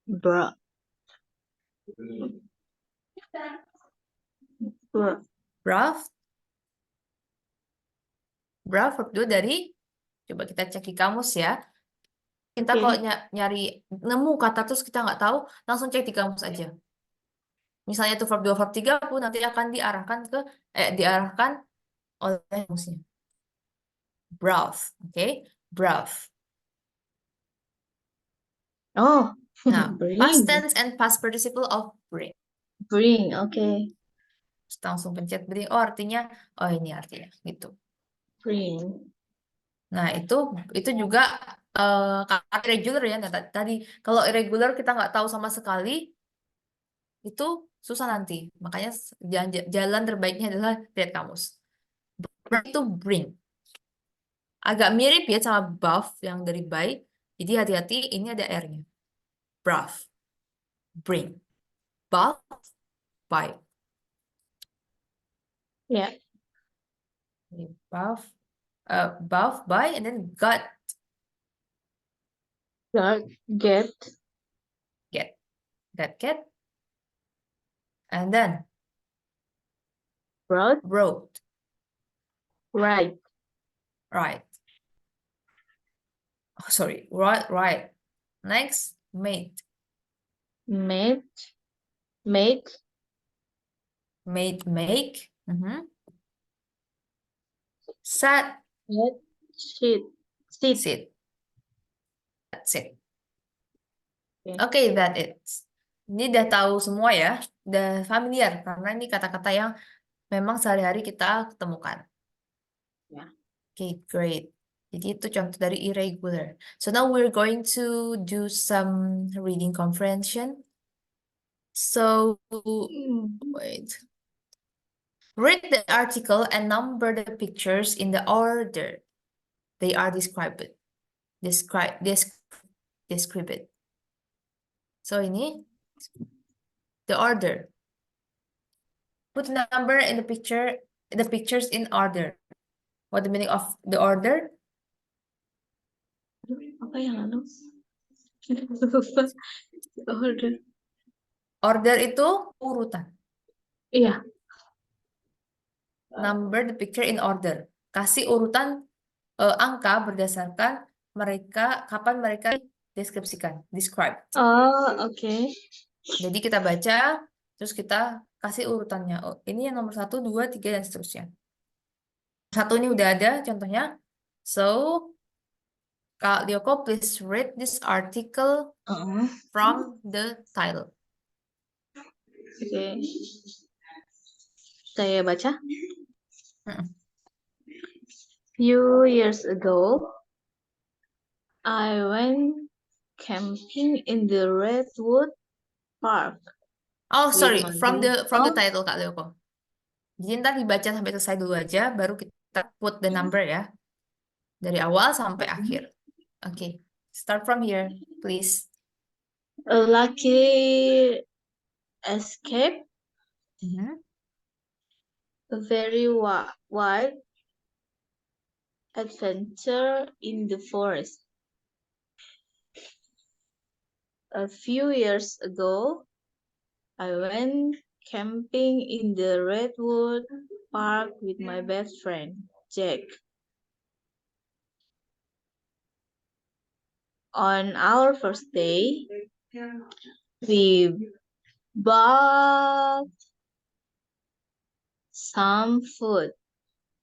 Bro. Bro. Bruv. Bruv, verb 2 dari, coba kita cek di kamus ya. Kita Oke. kalau nyari, nemu kata terus kita nggak tahu, langsung cek di kamus aja. Misalnya itu verb 2, verb 3 pun nanti akan diarahkan oleh kamusnya. Bruv, oke? Bruv. Oh. Nah, past Bring. tense and past participle of bring. Bring. Oke. Terus langsung pencet bring. Oh, artinya, oh ini artinya, gitu. Bring. Nah, itu juga kata irregular ya. Nah, tadi kalau irregular kita nggak tahu sama sekali, itu susah nanti. Makanya jalan terbaiknya adalah lihat kamus. Bring itu bring. Agak mirip ya sama buff yang dari by. Jadi hati-hati, ini ada R-nya. Buff. Bring. Buff. By. Ya. Buff. Buff, by, and then got. Get. Get. Get. And then Brought. wrote. Right. Right. Oh, sorry. Right. Next, made. Made. Made. Make. Sat. Get. Sit. Sit. Sit. That's it. Oke. Okay, that it. Ini udah tahu semua ya. Udah familiar. Karena ini kata-kata yang memang sehari-hari kita ketemukan. Ya. Okay, great. Jadi itu contoh dari irregular. So now we're going to do some reading comprehension. So, wait. Read the article and number the pictures in the order they are described. Describe it. So ini the order. Put the number in the pictures in order. What the meaning of the order? Apa yang lalu? Lupa. Order. Order itu urutan. Iya. Number the picture in order. Kasih urutan angka berdasarkan kapan mereka deskripsikan. Describe. Oh, oke. Jadi kita baca, terus kita kasih urutannya. Oh, ini yang nomor 1, 2, 3, dan seterusnya. 1 ini udah ada contohnya. So, Kak Lioko, please read this article from the title. Oke. Saya baca. Few years ago, I went camping in the Redwood Park. Oh, sorry, my from the Oh. title, Kak Lioko. Jadi ntar dibaca sampai selesai dulu aja, baru kita put the number ya. Dari awal sampai akhir. Oke, start from here, please. A lucky escape. A very wild adventure in the forest. A few years ago, I went camping in the Redwood Park with my best friend, Jack. On our first day, we bathed some food.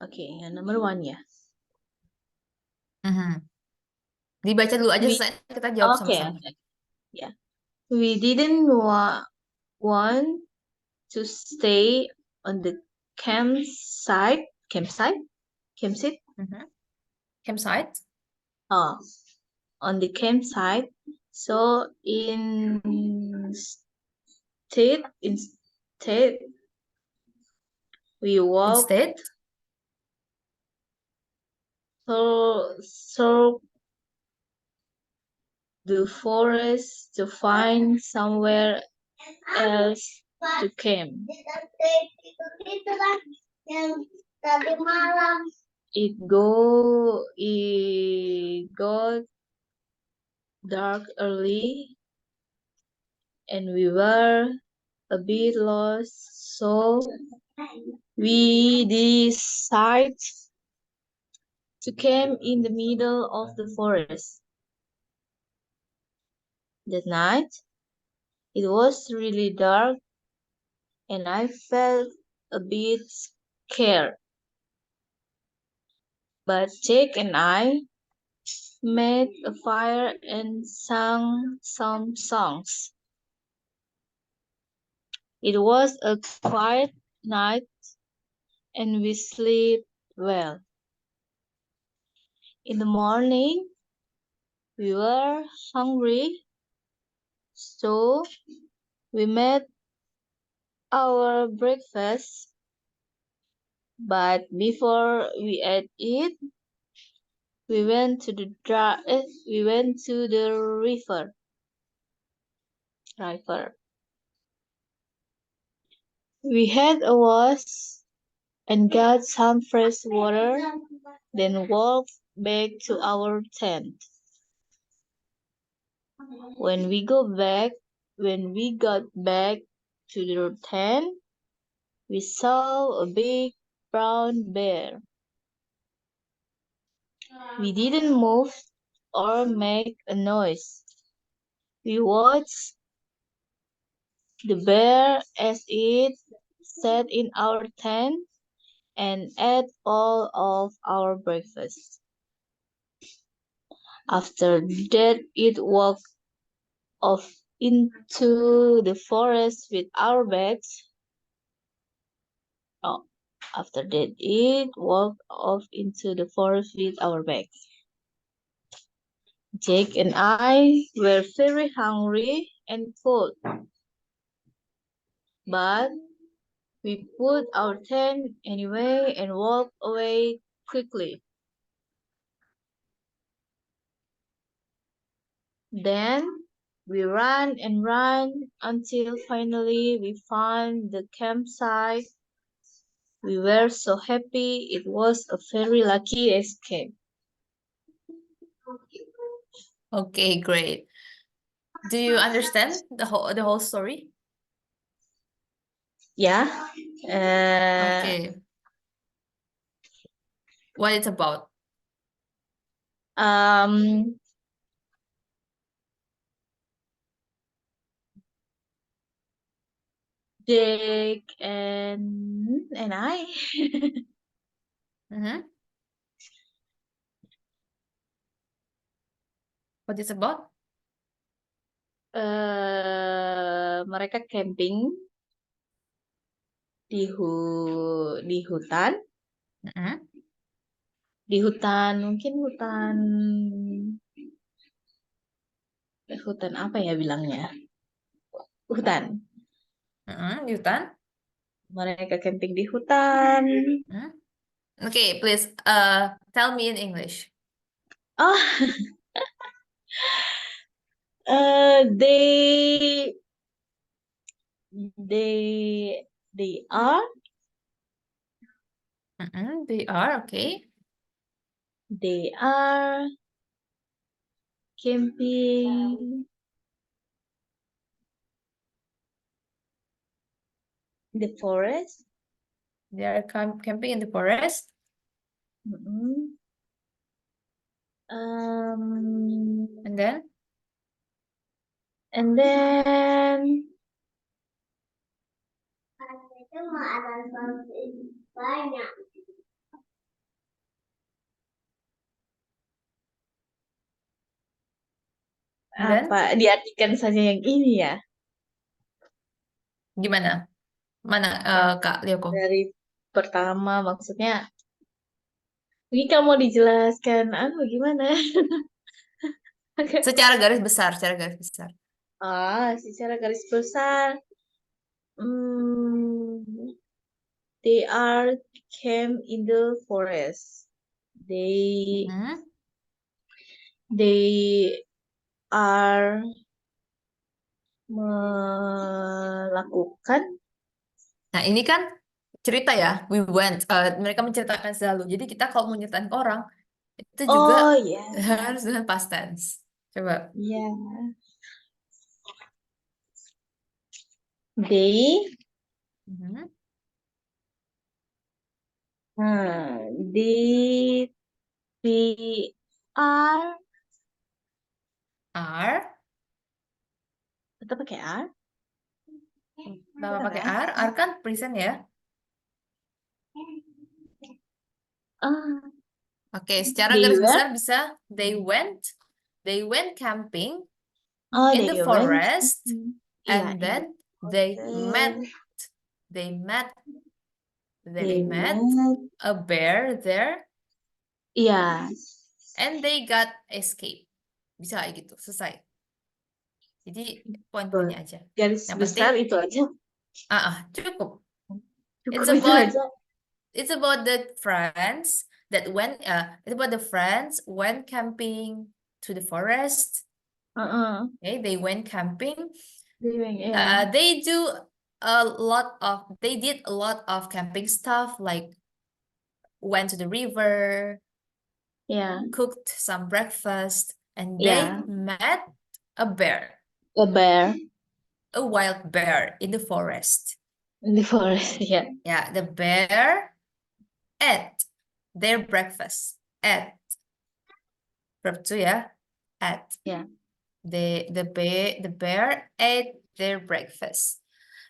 Oke, yang number one ya. Dibaca dulu aja, We, kita jawab okay, sama-sama. okay. Yeah. We didn't want to stay on the campsite. Campsite? Campsite? Oh, on the campsite. So instead, we walked Instead? through the forest to find somewhere else to camp. It got dark early and we were a bit lost, so we decided to camp in the middle of the forest. That night, it was really dark and I felt a bit scared. But Jake and I made a fire and sang some songs. It was a quiet night and we slept well. In the morning, we were hungry, so we made our breakfast. But before we ate it, we went to the river. We had a wash and got some fresh water, then walked back to our tent. When we got back to the tent, we saw a big brown bear. We didn't move or make a noise. We watched the bear as it sat in our tent and ate all of our breakfast. After that, it walked off into the forest with our bags. After that, it walked off into the forest with our bags. Jake and I were very hungry and cold, but we put our tent anyway and walked away quickly. Then we ran and ran until finally we found the campsite. We were so happy. It was a very lucky escape. Okay, great. Do you understand the whole story? Yeah. Okay. What it's about? Jake and I. What it's about? Mereka camping di hutan. Di hutan, mungkin hutan apa ya bilangnya? Hutan. Di hutan? Mereka camping di hutan. Okay, please tell me in English. Oh, they are. They are, okay. They are camping in the forest. They are camping in the forest. And then? Dan Apa diartikan saja yang ini ya? gimana? Mana Kak Lioko? Dari pertama maksudnya, ini kalau mau dijelaskan, gimana? Secara garis besar, secara garis besar. Secara garis besar, they are camp in the forest. They Hmm. they are melakukan. Nah, ini kan cerita ya, we went. Mereka menceritakan selalu. Jadi kita kalau mau nyeritain ke orang, itu juga Oh ya, harus dengan past tense. Coba. ya. They Mhm. they we are Are, tetap pakai are. Bapak Benar pakai ya? are kan present ya. Ah, Oke, secara they garis were. besar bisa they went camping Oh, in they the went. forest, Iya, and then they met they met met. a bear there, Iya. and they got escape. Bisa kayak gitu, selesai. Jadi poin-poinnya aja. Garis Yang besar penting itu aja. cukup. Cukup It's itu about aja. it's about the friends it's about the friends went camping to the forest. Okay, they went camping. Iya. They did a lot of camping stuff, like went to the river, Iya. cooked some breakfast, and Yeah. they met a bear, A bear a wild bear in the forest. in the forest. Yeah. Yeah, the bear ate their breakfast. Ate. Verb 2 ya. Ate. Yeah. The bear ate their breakfast.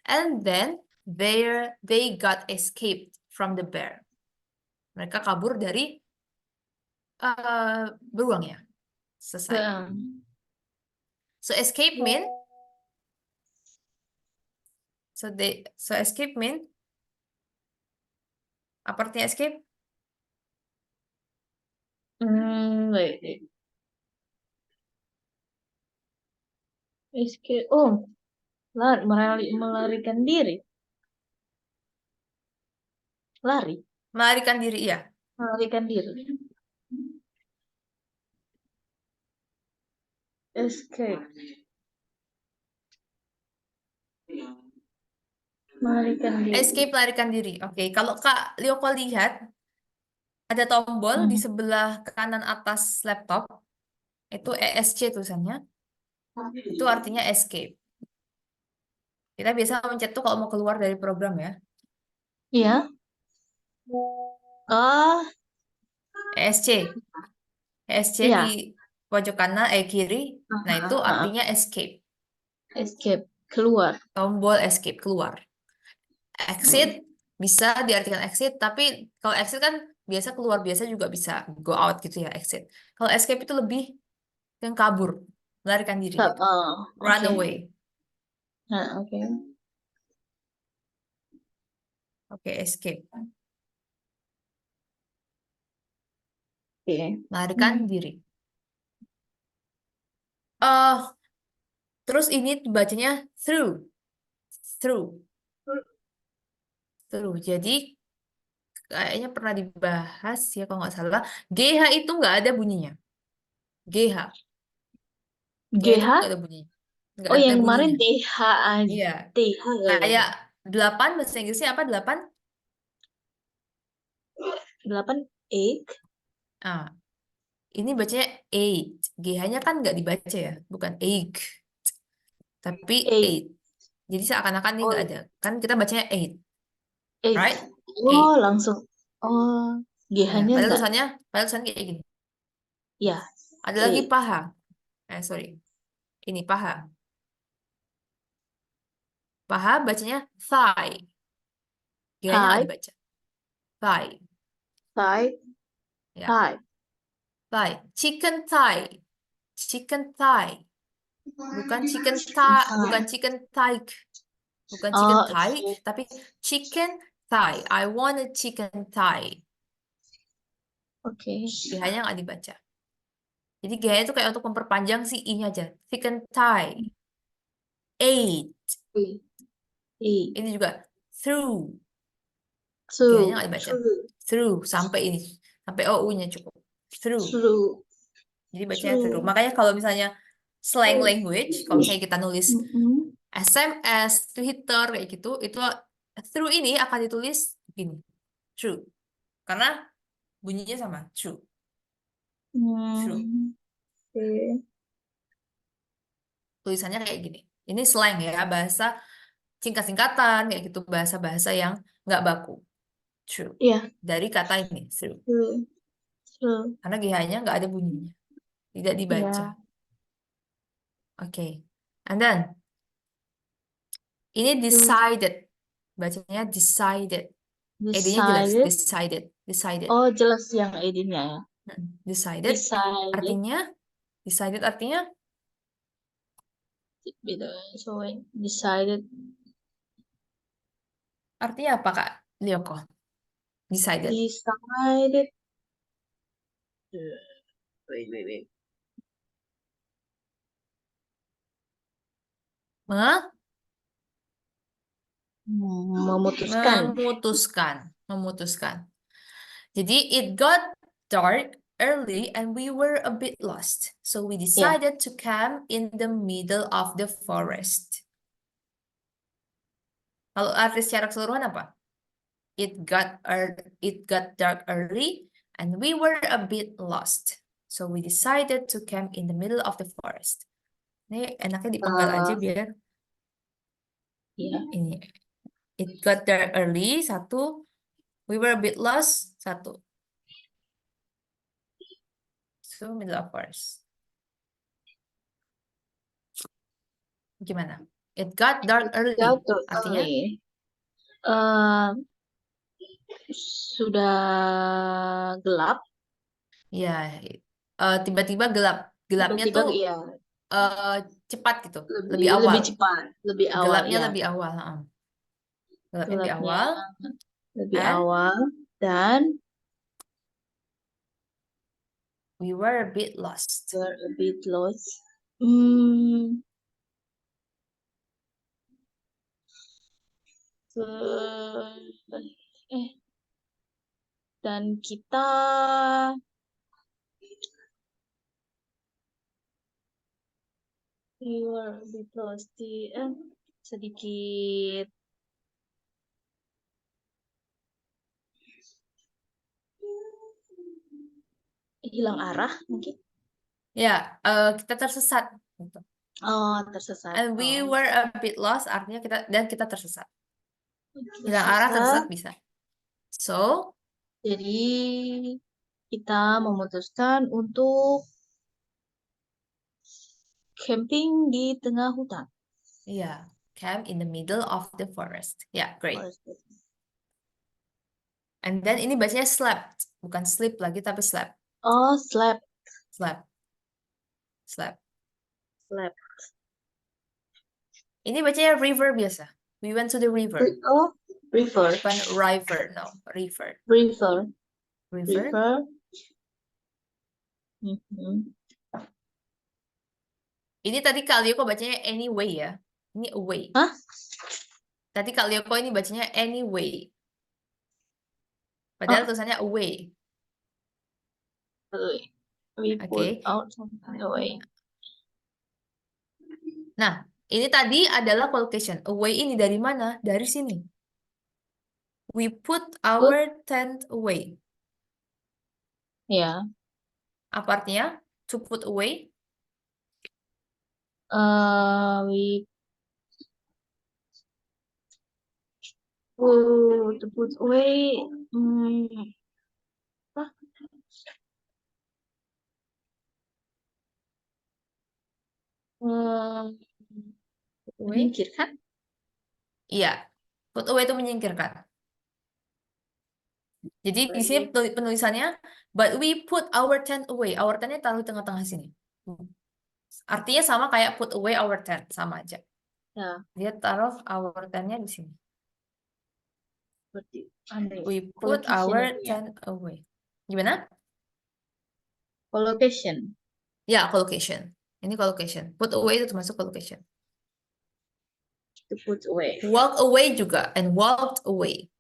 And then they got escaped from the bear. Mereka kabur dari beruang ya. Selesai. So escape mean apa artinya escape? Wait. Escape. Oh, melarikan diri. Lari. Melarikan diri, ya. Melarikan diri. Escape. Melarikan diri. Escape, melarikan diri. Oke, kalau Kak Lioko lihat ada tombol di sebelah kanan atas laptop, itu ESC tulisannya. Itu artinya escape. Kita biasa mencet tuh kalau mau keluar dari program ya. Iya. ESC. ESC Iya. di pojok kanan, kiri. Nah, itu artinya escape. Escape. Keluar. Tombol escape, keluar. Exit bisa diartikan exit, tapi kalau exit kan biasa keluar, biasa juga bisa go out gitu ya, exit. Kalau escape itu lebih yang kabur, melarikan diri gitu. Run Okay. away. Oke. Oke, escape. Oke. Melarikan diri. Terus ini bacanya through. Through. Jadi kayaknya pernah dibahas ya kalau nggak salah. GH itu nggak ada bunyinya. GH. GH itu GH? nggak ada bunyinya. Nggak Oh, ada yang kemarin bunyinya. TH aja. Iya. TH Kayak 8 bahasa Inggrisnya apa 8? 8 egg. Ini bacanya 8. GH-nya kan nggak dibaca ya, bukan egg. Tapi 8. Jadi seakan-akan ini nggak ada. Kan kita bacanya 8. Egg. Right? Oh, 8. langsung. Oh, GH-nya Padahal enggak. tulisannya kayak gini. Ya. Ada lagi paha. Sorry. Ini paha. Paha bacanya thigh. G-nya nggak Thigh, dibaca. Thigh. thigh, Ya. thigh. Thigh. Chicken thigh. Chicken thigh. Bukan chicken Thigh. bukan chicken thigh. Bukan chicken thigh, Okay. tapi chicken thigh. I want a chicken thigh. Okay. G-nya nggak dibaca. Jadi G-nya itu kayak untuk memperpanjang si I-nya aja. Chicken thigh. 8. E. E. Ini juga through. Through. G-nya nggak dibaca. Through. Through. Sampai ini. Sampai OU-nya cukup. Through. Through. Jadi bacanya through. Through. Makanya kalau misalnya slang language, kalau misalnya kita nulis Mm-mm. SMS, Twitter, kayak gitu, itu through ini akan ditulis gini. True. Karena bunyinya sama. True. True. Okay. Tulisannya kayak gini. Ini slang ya, bahasa singkat-singkatan, kayak gitu, bahasa-bahasa yang nggak baku. True. Yeah. Dari kata ini, true. True. True. Karena GH-nya nggak ada bunyinya. Tidak dibaca. Yeah. Oke. And then, ini True. decided. Bacanya decided. ED-nya jelas. Decided. Decided. Decided. Oh, jelas yang ed-nya ya. Decided. Decided. Artinya Beda. So, decided. artinya apa, Kak Lioko? Decided. Decided. Wait. Memutuskan. Memutuskan. Jadi it got dark early and we were a bit lost. So we decided to camp in the middle of the forest. Kalau arti secara keseluruhan apa? It got dark early and we were a bit lost. So we decided to camp in the middle of the forest. Ini enaknya dipenggal aja biar ini. It got dark early, 1. We were a bit lost, 1. So middle of forest. Gimana? It got dark early. Artinya? Sudah gelap. Ya, tiba-tiba gelap. Gelapnya Tiba-tiba, tuh iya. cepat gitu. Lebih awal. Lebih cepat. Lebih awal, Gelapnya ya. lebih awal. Gelapnya lebih Gelapnya awal. lebih And awal. Dan we were a bit lost. were a bit lost. Dan kita we were a bit lost. Sedikit hilang arah mungkin. Ya, kita tersesat. Gitu. Oh, tersesat. And we were a bit lost, artinya kita tersesat. Hilang arah, tersesat bisa. So, jadi kita memutuskan untuk camping di tengah hutan. yeah, camp in the middle of the forest. Yeah, great. And then ini bacanya slept, bukan sleep lagi tapi slept. Oh, slept. Ini bacanya river biasa. We went to the river. Oh, river. Bukan river, no, river. River. River. Ini tadi Kak Lioko bacanya anyway ya. Ini away. Hah? Tadi Kak Lioko ini bacanya anyway. Padahal tulisannya away. We Oke. put out something away. Nah, ini tadi adalah collocation. Away ini dari mana? Dari sini. We put our tent away. Ya. Apa artinya? To put away? To put away. Menyingkirkan? Iya. Put away itu menyingkirkan. Jadi di sini penulisannya, but we put our tent away. Our tent-nya taruh di tengah-tengah sini. Artinya sama kayak put away our tent, sama aja. Ya, Dia taruh our tent-nya di sini. seperti aneh. We put Collocation our itu ya. tent away. Gimana? Collocation. Ya, collocation. Ini collocation. Put away itu termasuk collocation. To put away. Walk away juga, and walked away.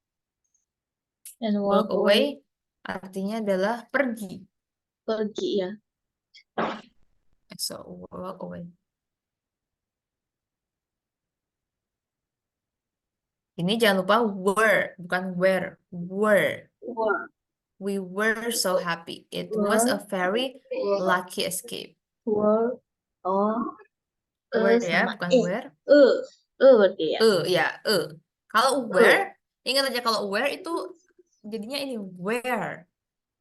And Walk walk away. away artinya adalah pergi. Pergi ya. So, walk away. Ini jangan lupa were, bukan where. Were. Were. We were so happy. It was a very lucky escape. Were. Oh. Were ya, Sama bukan eh. where. Berarti ya. Ya, Kalau where, ingat aja kalau where itu jadinya ini where.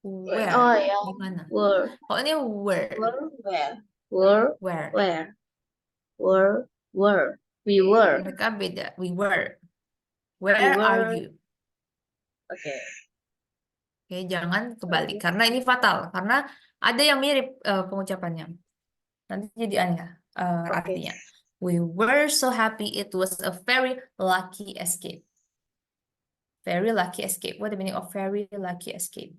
Where. Oh ya. Di mana? Were. Kalau ini where. Where. Were. Where. Where. Were. Were. We were. Mereka beda. We were. Where We are were. you? Oke. Oke, jangan kebalik karena ini fatal. Karena ada yang mirip pengucapannya. Nanti jadi aneh artinya. We were so happy. It was a very lucky escape. Very lucky escape. What the meaning of very lucky escape?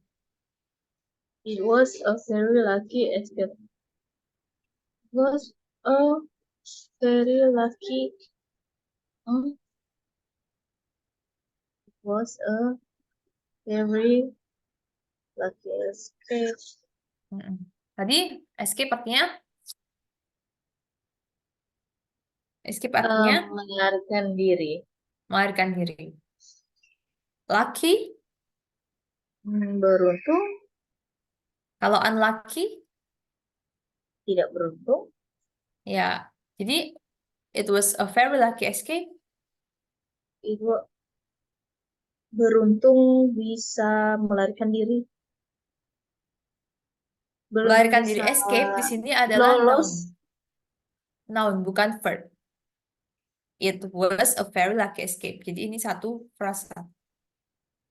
It was a very lucky escape. It was a very lucky. It was a very lucky escape. Tadi escape artinya? Escape artinya Melarikan diri. melarikan diri. Lucky, Beruntung, kalau unlucky, tidak beruntung. ya. Jadi it was a very lucky escape. Itu beruntung bisa melarikan diri. Melarikan diri Bisa escape di sini adalah lolos. noun, bukan verb. It was a very lucky escape. Jadi ini satu frasa.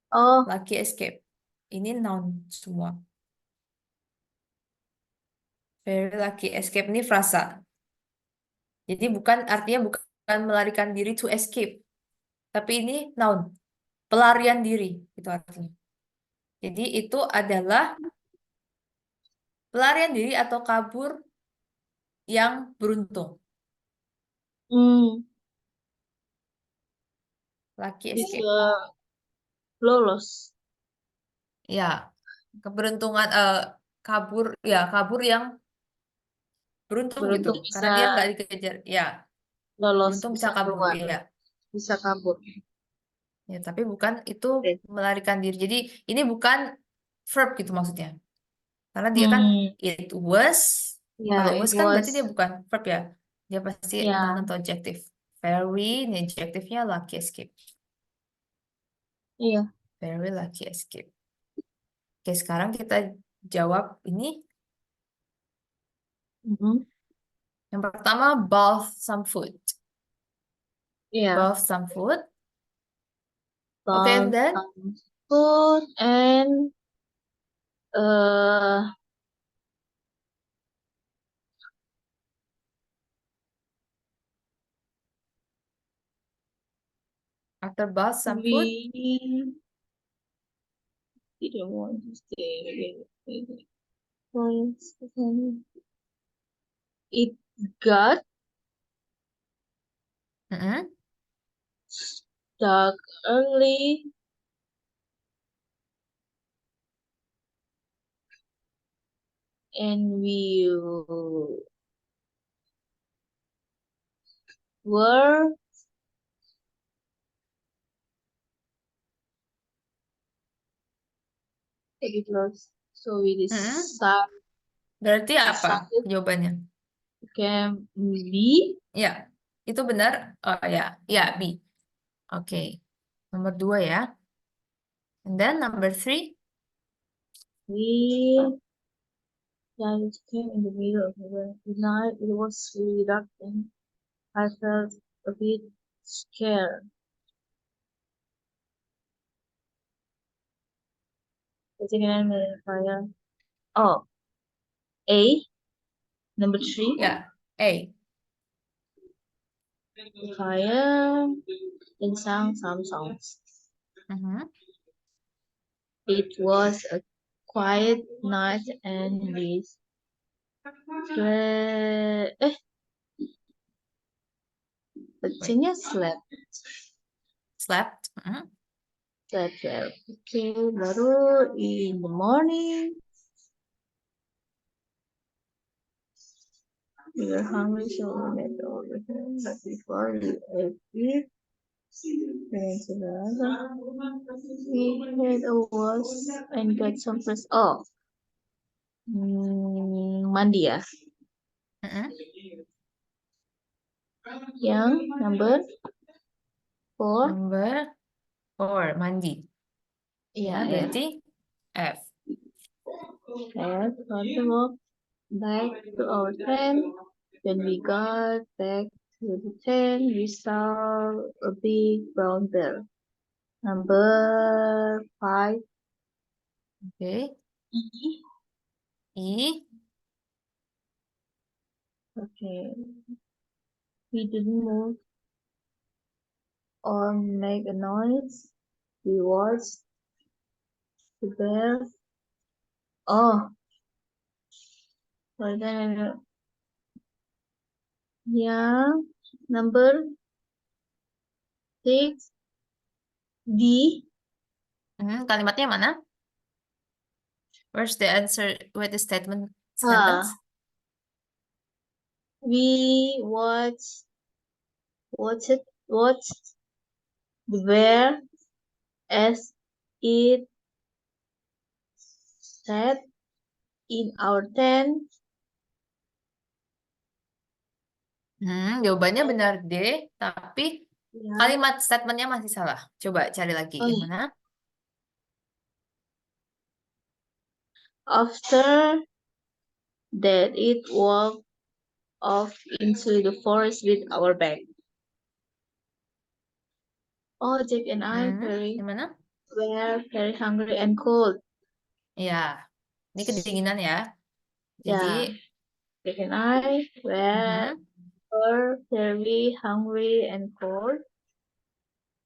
Oh, Lucky escape. Ini noun semua. Very lucky escape ini frasa. Jadi artinya bukan melarikan diri to escape. Tapi ini noun. Pelarian diri itu artinya. Jadi itu adalah pelarian diri atau kabur yang beruntung. Lucky escape. bisa lolos. Ya, keberuntungan kabur yang beruntung gitu. Beruntung Karena dia bisa nggak dikejar. Ya, lolos, beruntung bisa bisa kabur. keluar, Ya. bisa kabur. Ya, tapi bukan itu Oke. melarikan diri. Jadi ini bukan verb gitu maksudnya. Karena dia kan it was. Ya, Kalau it was kan berarti was. dia bukan verb ya. Dia pasti Ya. noun atau adjective. Very, ini adjective-nya lucky escape. Iya. Very lucky escape. Oke, sekarang kita jawab ini. Yang pertama, bath some food. Iya. Bath some food. Okay, and then? Food and After bath some food. we didn't want to stay. It got dark early. And we were so we decided. Berarti apa jawabannya? Can be. Ya, itu benar. Oh ya, ya B. Oke, nomor 2 ya. And then number 3. We just came in the middle of the night. It was really dark and I felt a bit scared. The chicken and the fire. Oh, A. Number 3. Yeah, A. Fire and sang some songs. It was a quiet night and we bacanya slept. Slept. Slept well. Okay, baru in the morning. We were hungry, so we made everything. But before we ate it, we went to the other. We had a wash and got some fresh. Oh, mandi ya. Yang number 4. Number 4, mandi. Yeah, Ya, berarti F. And on the walk back to our tent. When we got back to the tent, we saw a big brown bear. Number 5. Oke. I. Okay. We didn't move or make a noise. We watched the bear. Oh, but then, yeah. Number 6. D. Kalimatnya mana? Where's the answer? Where the statement Ah. sentence? We watched the bear as it sat in our tent. Jawabannya benar D, tapi Ya. kalimat statementnya masih salah. Coba cari lagi yang mana? After that, it walked off into the forest with our bag. Oh, Jack and I Yang mana? were very hungry and cold. Ya, ini kedinginan ya. Yeah, Jadi, Jack and I were very hungry and cold,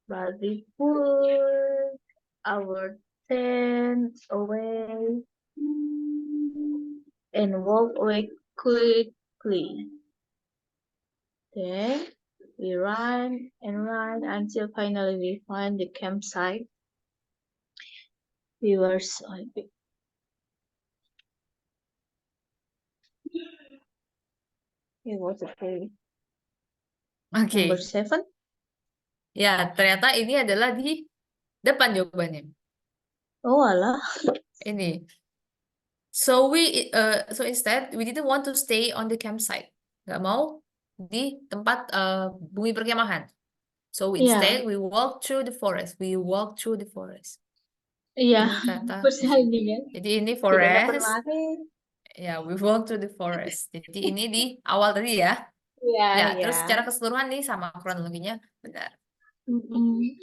but we put our tent away and walked away quickly. Then we ran and ran until finally we found the campsite. We were so happy. It was okay. oke. Number 7. Ya, ternyata ini adalah di depan jawabannya. Oh alah. Ini. So instead we didn't want to stay on the campsite. Nggak mau di tempat bumi perkemahan. So instead we walked through the forest. We walked through the forest. Iya. Ini kata Persalinan. jadi ini Tidak dapat forest. lari. Ya, we walked through the forest. Jadi ini di awal tadi ya. Iya, Ya, iya. terus secara keseluruhan nih sama kronologinya benar.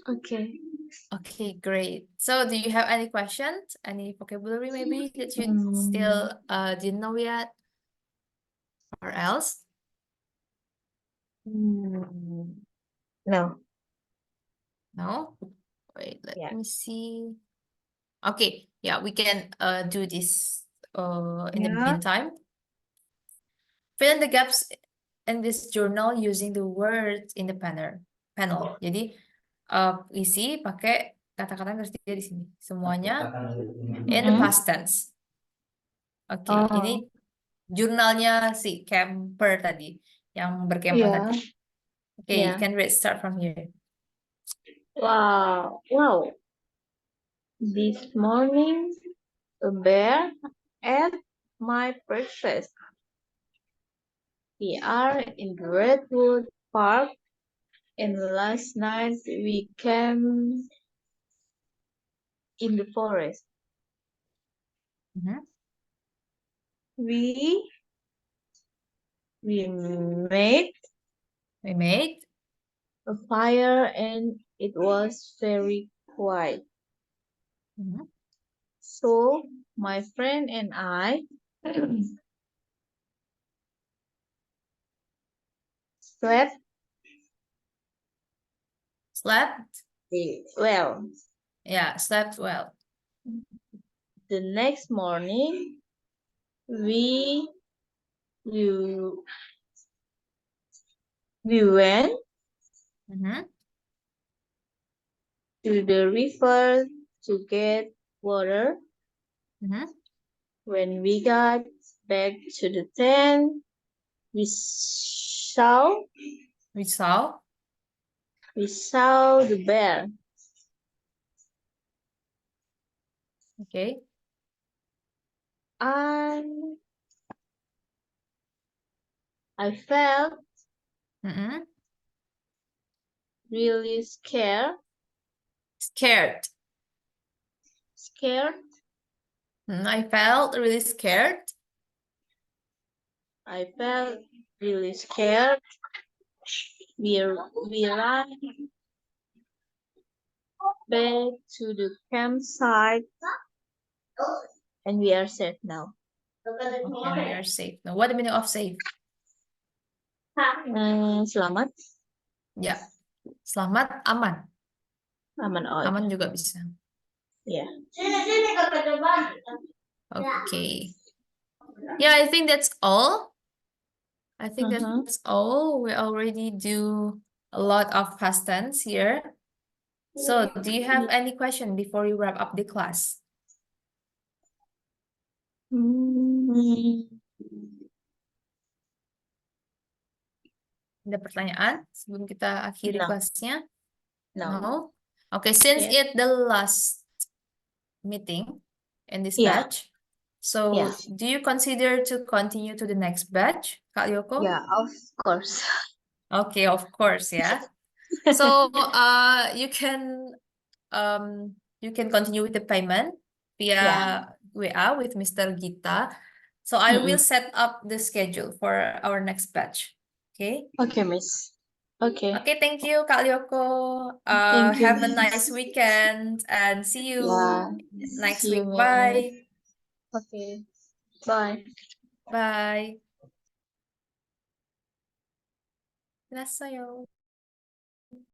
Okay. Okay, great. So do you have any questions? Any vocabulary maybe that you still didn't know yet? Or else? No. No? Wait, let Yeah. me see. Okay, yeah, we can do this in the meantime. Fill in the gaps in this journal using the words in the panel. Jadi isi pakai kata-kata yang tersedia di sini. Semuanya in the past tense. Oke, ini jurnalnya si camper tadi, yang berkemah tadi. Oke, you can start from here. Wow. This morning, a bear ate my breakfast. We are in the Redwood Park, and last night we camped in the forest. We made a fire and it was very quiet. So my friend and I slept Slept? well. Yeah, slept well. The next morning, we you we went Mhm. to the river to get water. Mhm. When we got back to the tent, we saw We saw. the bear. Okay. And I felt Mm-mm. really scared. Scared. I felt really scared. I felt really scared. We ran back to the campsite and we are safe now. Okay, and we are safe. Now, what the meaning of safe? Selamat, Ya, selamat, aman. aman. Oh, Aman juga bisa. yeah. Okay. Yeah, I think that's all. I think Mhm. that's all. We already do a lot of past tense here. So, do you have any question before you wrap up the class? Ada pertanyaan sebelum kita akhiri No. kelasnya? No. No? Okay, since Yeah. it's the last meeting in this Yeah. batch, so Yeah. do you consider to continue to the next batch, Kak Yoko? Yeah, of course. Okay, of course, yeah. So you can continue with the payment via Yeah. WA with Mr. Gita. So I will set up the schedule for our next batch. Okay. Okay, Miss. Okay. Okay, thank you, Kak Yoko. Thank you, Have a Miss. nice weekend and see you Yeah. next See you, week. Miss. Bye. Okay. Bye. Bye. 안녕하세요.